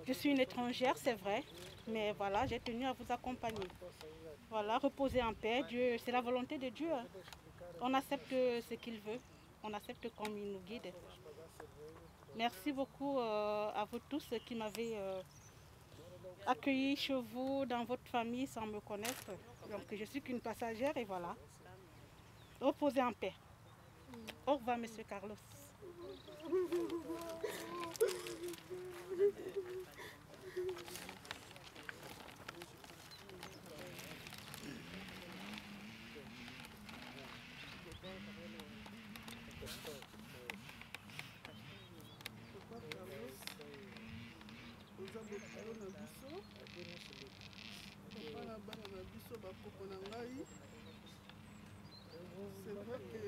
Je suis une étrangère, c'est vrai. Mais voilà, j'ai tenu à vous accompagner. Voilà, reposer en paix. Dieu, c'est la volonté de Dieu. Hein. On accepte ce qu'il veut. On accepte comme il nous guide. Merci beaucoup à vous tous qui m'avez accueilli chez vous, dans votre famille, sans me connaître. Donc je suis qu'une passagère et voilà. Reposez en paix. Au revoir, Monsieur Carlos. Thank you. lelo na biso papa na bana na biso bakoko na ngai. C'est vrai que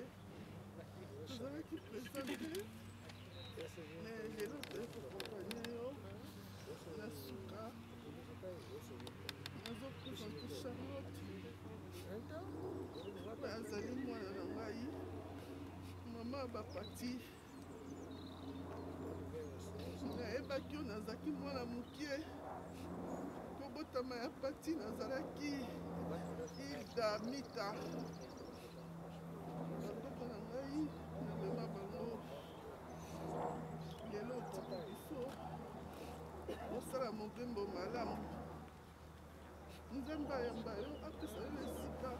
tozalaki présente mais lelo toye kokompanye yo na suka nazoprésente Charlotte oyo azali mwana na ngai mama bapati nayebaki yo nazalaki mwana mokie kobotama ya pati nazalaki Hilda Mita bandeko na ngai namema bango lelo otiki biso osala mobembo malamu nzambe ayamba yo apesa yo na esika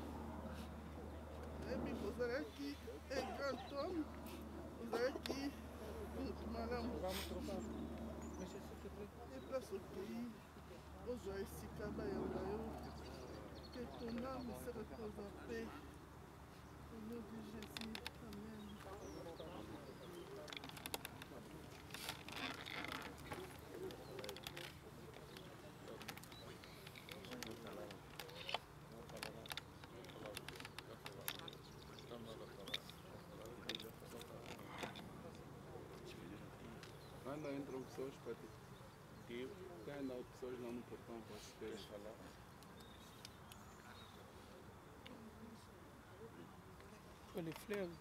nayebi kozalaki un grand homme ozalaki mutu malamu eplace okei ozwa esika bayamba yo que ton âme se repose en paix au nom de Jésus, amen. Ainda entram pessoas para ti. Tem ainda pessoas lá no portão para se ter falar. Les fleurs.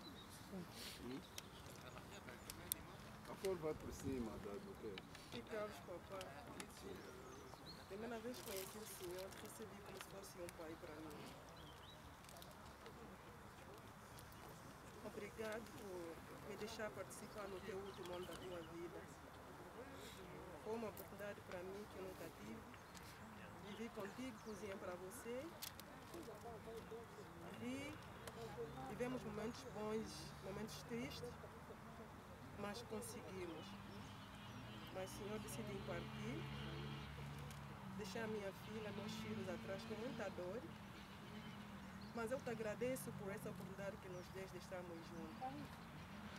A cor vai por cima do quê? E Carlos, papai. Primeira vez que conheci o senhor, percebi como se fosse um pai para mim. Obrigado por me deixar participar no teu último ano da tua vida. Foi uma oportunidade para mim que eu nunca tive. Vivi contigo, cozinhei para você. E tivemos momentos bons, momentos tristes, mas conseguimos. Mas o Senhor decidiu partir, deixar minha filha, meus filhos atrás com muita dor. Mas eu te agradeço por essa oportunidade que nos deste de estarmos juntos.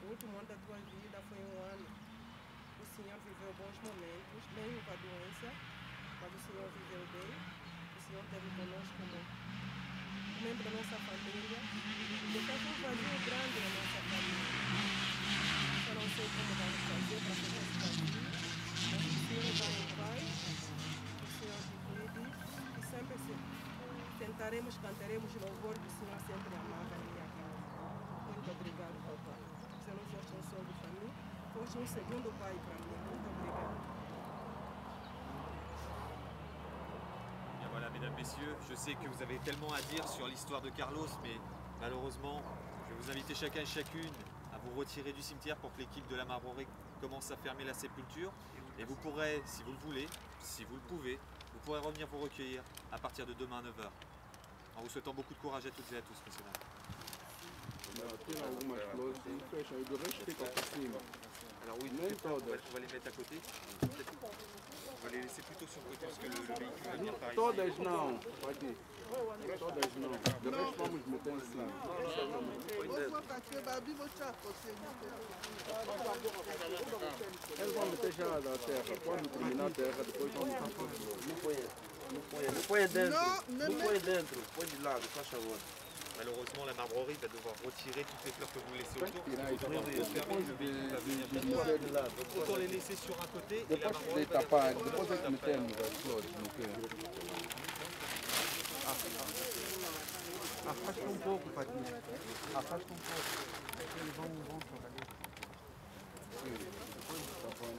O último ano da tua vida foi um ano. O Senhor viveu bons momentos, mesmo com a doença, mas o Senhor viveu bem. O Senhor esteve conosco como membro da nossa família. Deixaste um vazio grande na nossa família. Eu não sei como vamos fazer para fazer esse vazio, mas o Senhor vai em paz, o Senhor te cuide e sempre tentaremos, cantaremos louvor que o Senhor sempre amava na minha casa. Muito obrigado, papai. Você não foste um sogro para mim, foste um segundo pai para mim. Muito obrigado. Voilà, mesdames, messieurs, je sais que vous avez tellement à dire sur l'histoire de Carlos, mais malheureusement, je vais vous inviter chacun et chacune à vous retirer du cimetière pour que l'équipe de la Marbrerie commence à fermer la sépulture. Et vous pourrez, si vous le voulez, si vous le pouvez, vous pourrez revenir vous recueillir à partir de demain à 9h. En vous souhaitant beaucoup de courage à toutes et à tous, messieurs. Alors oui, on va les mettre à côté. On va les laisser plutôt sur le côté parce que le véhicule va venir par ici. Todas não, pode ir. Todas não. De resto vamos meter em cima. Eles vão meter já na terra. Quando terminar a terra, depois vamos meter. Não põe dentro. Não põe dentro. Põe de lado, faz favor. Malheureusement, la Marbrerie va devoir retirer toutes les fleurs que vous laissez autour. Autant les laisser sur un côté et la Marbrerie va tapar, depois é que metemos as flores no quê? Afasta um pouco, Patinho. Afasta um pouco. Eles vão trabalhar. Sim, depois tá bom.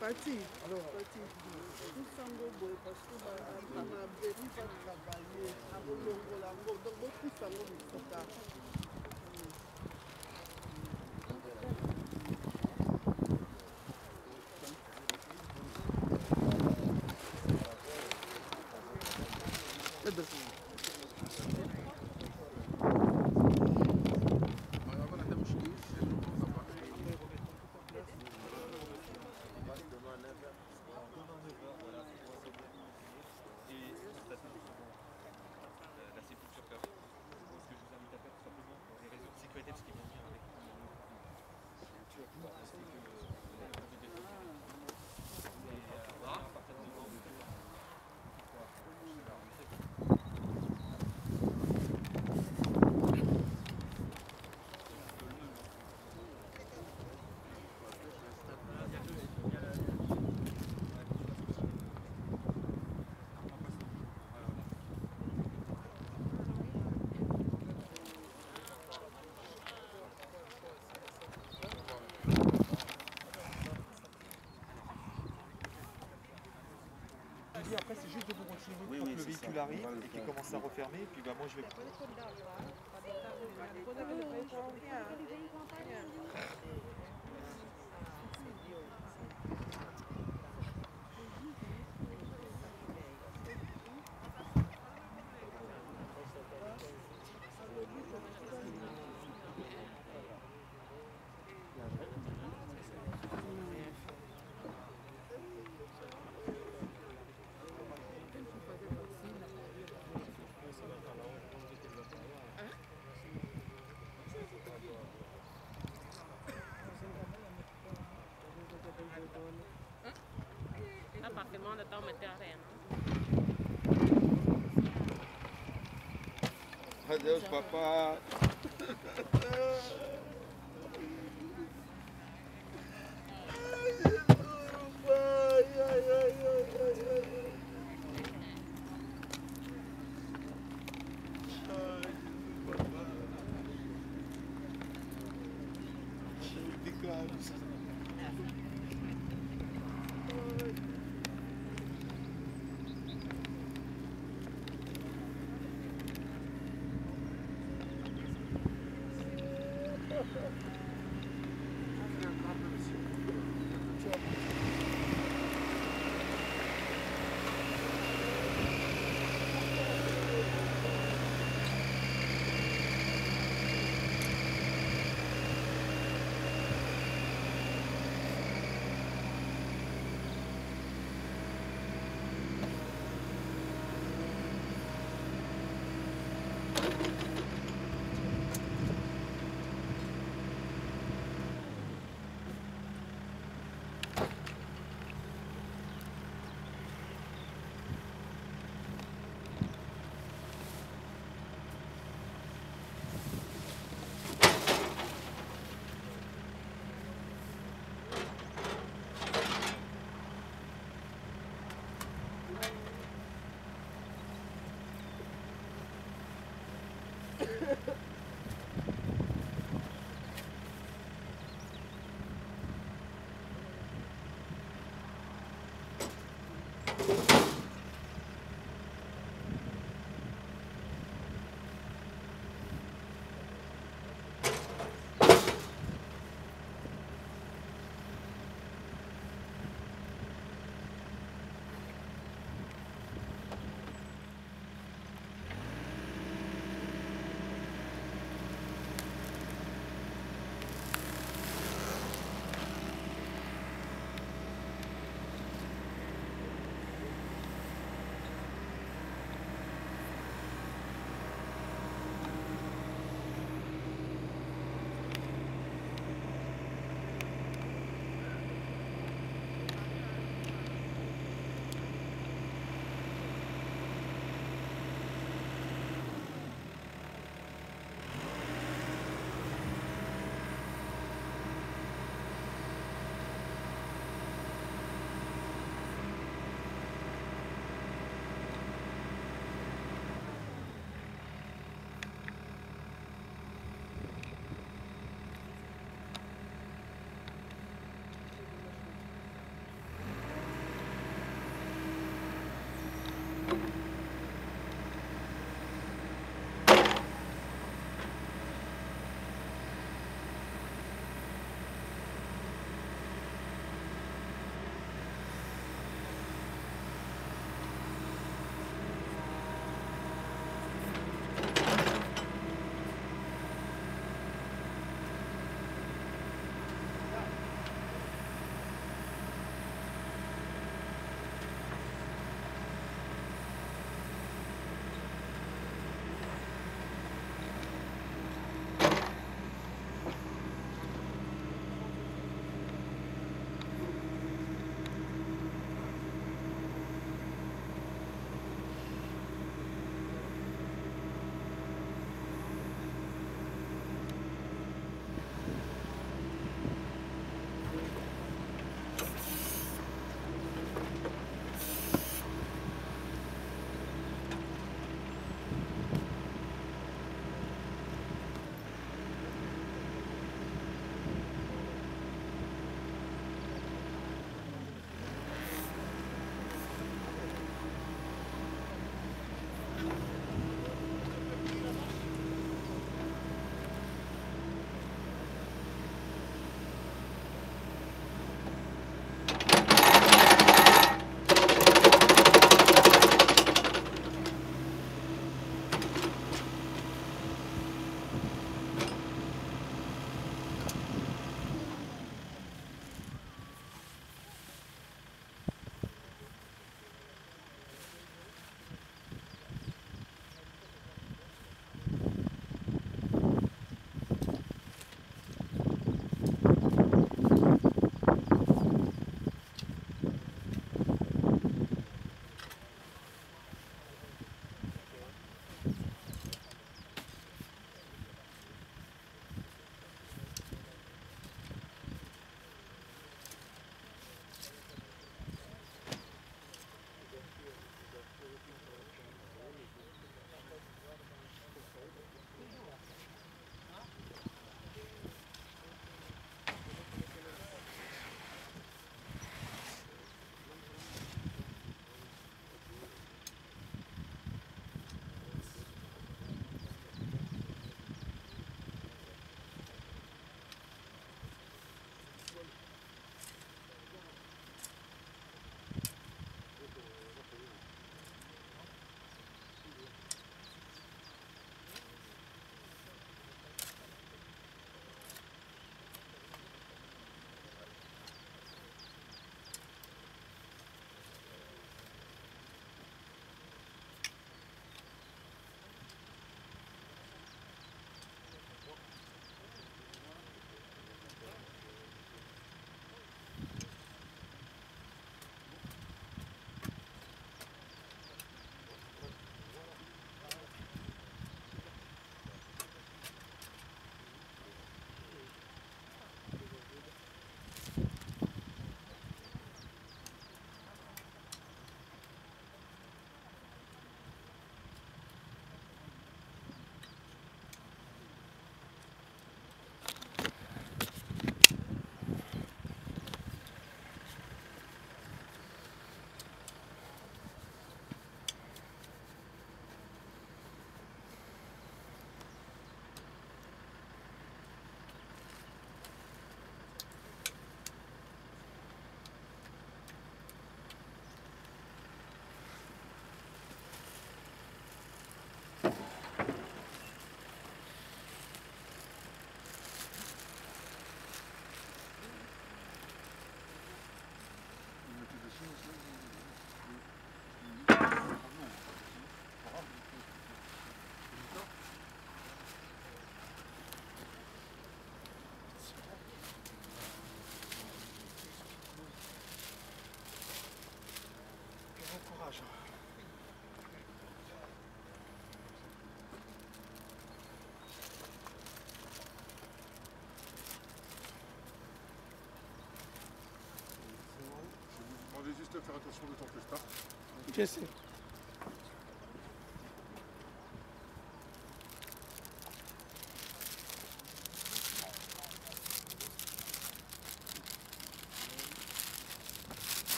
Pati, Pati, tout sango boy parce que na beri va travailler à bolongola ngo donc beaucoup sango misuka. la sépulture. Ce que je vous invite à faire, arrive et qu'il commence à refermer, et puis bah, moi je vais... Appartement de temps terrain. Adeus, papai. On va juste faire attention de ton costard. Je sais.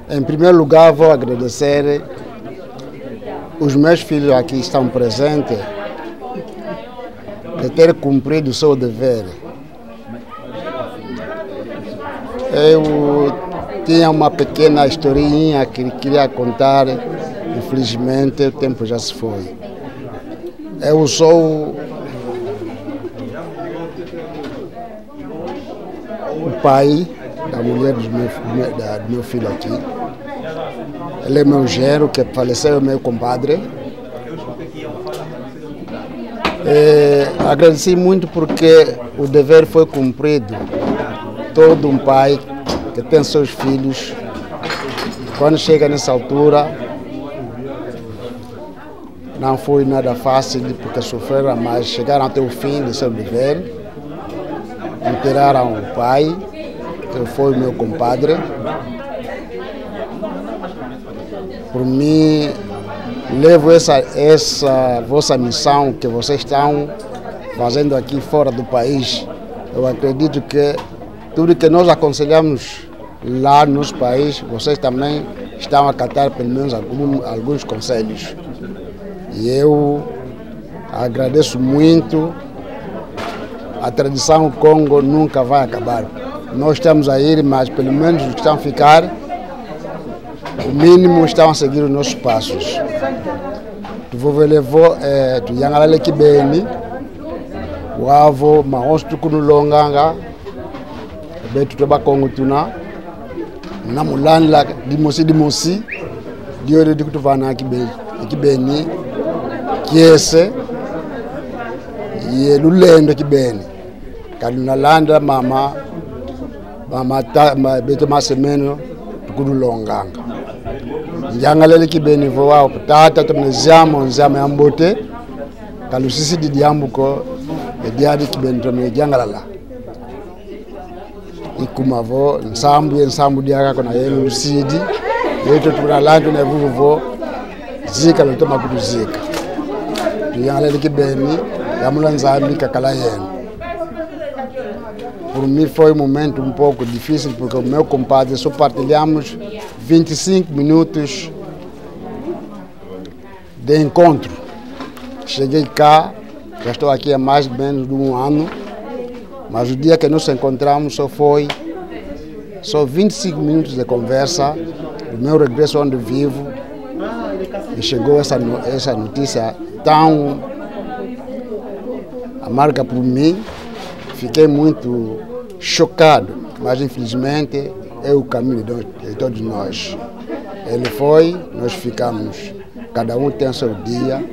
Em primeiro lugar, vou agradecer os meus filhos aqui estão presentes de ter cumprido o seu dever. Eu tinha uma pequena historinha que queria contar, infelizmente o tempo já se foi. Eu sou o pai da mulher do meu filho aqui. Ele é meu genro, que faleceu, é meu compadre. Agradeci muito porque o dever foi cumprido. Todo um pai que tem seus filhos, quando chega nessa altura, não foi nada fácil, porque sofreram, mas chegaram até o fim do seu dever. Enterraram o pai, que foi o meu compadre. Por mim, levo essa vossa missão que vocês estão fazendo aqui fora do país. Eu acredito que tudo que nós aconselhamos lá no nosso país, vocês também estão a acatar pelo menos alguns conselhos. E eu agradeço muito. A tradição do Congo nunca vai acabar. Nós estamos a ir, mas pelo menos os que estão a ficar, o mínimo estão a seguir os nossos passos. Tu vou levar, tu yangalale kibeni, o avô, mas tu kuno longanga, betu toba Congo tuna, na mulanla di mosi, di ore di kutuvana kibeni, kiese, ye lulendo kibeni, kaluna landa mama betu masemeno tukunu longanga. Njangalele kibeni voa tata tumneziamo nzama ya mbote kalusisi di diambuko ediadi kibeni tumne jangalala ikumavo nsambu diaka kona yenu lusidi yeto tunalandu na vuvuvo zika lutoma kutuzika njangalele kibeni yamula nzambi kakala yenu. Por mim foi um momento um pouco difícil, porque o meu compadre só partilhamos 25 minutos de encontro. Cheguei cá, já estou aqui há mais ou menos de um ano, mas o dia que nos encontramos só 25 minutos de conversa. Do meu regresso onde vivo, e chegou essa notícia tão amarga por mim. Fiquei muito chocado, mas infelizmente é o caminho de todos nós. Ele foi, nós ficamos, cada um tem o seu dia,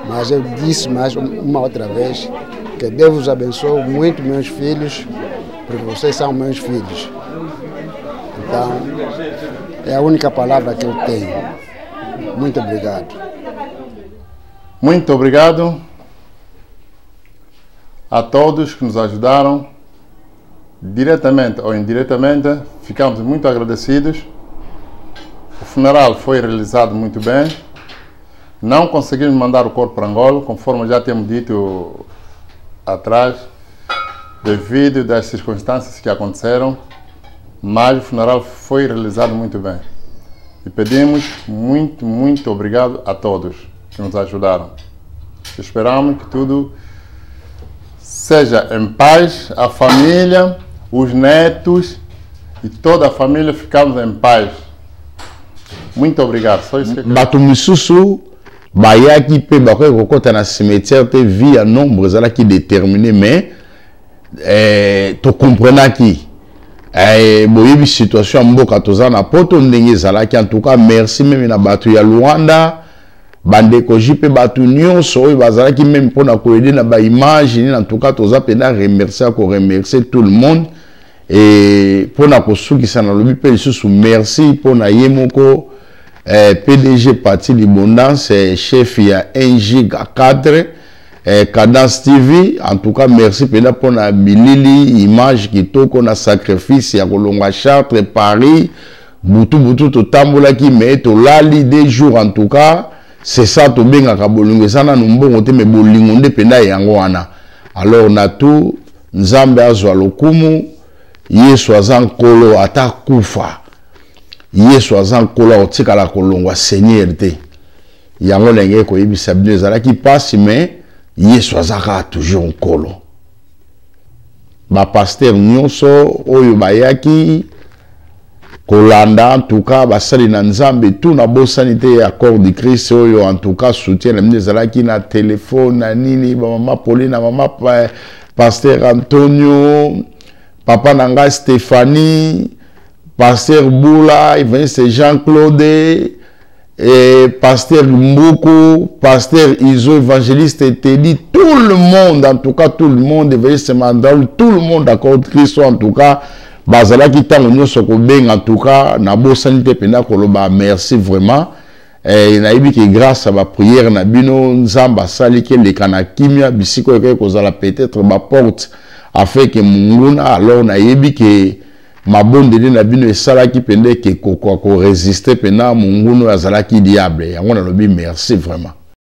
mas eu disse mais uma outra vez que Deus vos abençoe muito, meus filhos, porque vocês são meus filhos. Então, é a única palavra que eu tenho. Muito obrigado. Muito obrigado a todos que nos ajudaram, diretamente ou indiretamente. Ficamos muito agradecidos. O funeral foi realizado muito bem. Não conseguimos mandar o corpo para Angola, conforme já temos dito atrás, devido às circunstâncias que aconteceram, mas o funeral foi realizado muito bem. E pedimos muito obrigado a todos que nos ajudaram. Esperamos que tudo seja em paz, a família, os netos e toda a família ficamos em paz. Muito obrigado. Só isso que eu quero. Bato misusu bayaki pe bakoy kokota na cimetière te vie à nombre zala qui déterminé mais to comprendre qui boyebi situation mboka tozana poto ndenge zala ki en tout cas merci même na bato ya Luanda bandeko jipe bato nyonso oyo bazala ki même pona ko aider na ba image ni en tout cas toza pena remercier tout le monde et pona ko sukisa na lobi pe lisusu merci pona yemoko PDG Parti Libondance, chef il y a 1 giga 4 Cadence TV. En tout cas, merci pour la bilili image qui toque on a sacrifice ya Kolonga Chartres Paris butu to tambola qui met to lali des jours en tout cas c'est ça to benga ka bolungu sana numbongo te me bolingo nde penda yango wana. Alors na tout nzambe azwa lokumu Yesu azankolo atakufa Yesu azankolo otikala kolongwa Seigneur te yango lenge ko yebisa bino ezalaki pasi mais Yesu azaka toujours nkolo ba pasteur nyonso oyo bayaki kolanda en tout cas basali na nzambe tout na bosani te ya corps de Christ oyo en tout cas soutien na ezalaki na téléphone na nini ba mama Pauline na mama pasteur Antonio papa nanga Stéphanie pasteur Boula, c'est Jean-Claude, et pasteur Mboko, pasteur Iso, évangéliste Teddy, tout le monde, en tout cas, tout le monde, évangéliste Mandal, tout le monde d'accord, Christ, en tout cas, Bazala qui t'a l'union Sokobeng, en tout cas, Nabo Sanité Pena Koloba, merci vraiment. Et naïbi que grâce à ma prière, Nabino, Nzamba Sali, que les Kanakimia, Bissiko, que peut-être ma porte, a fait que Munguna, alors naïbi que ma bonne de na bino esala ki pende ke ko résister pena munguno azala ki diable yango na lobi merci vraiment.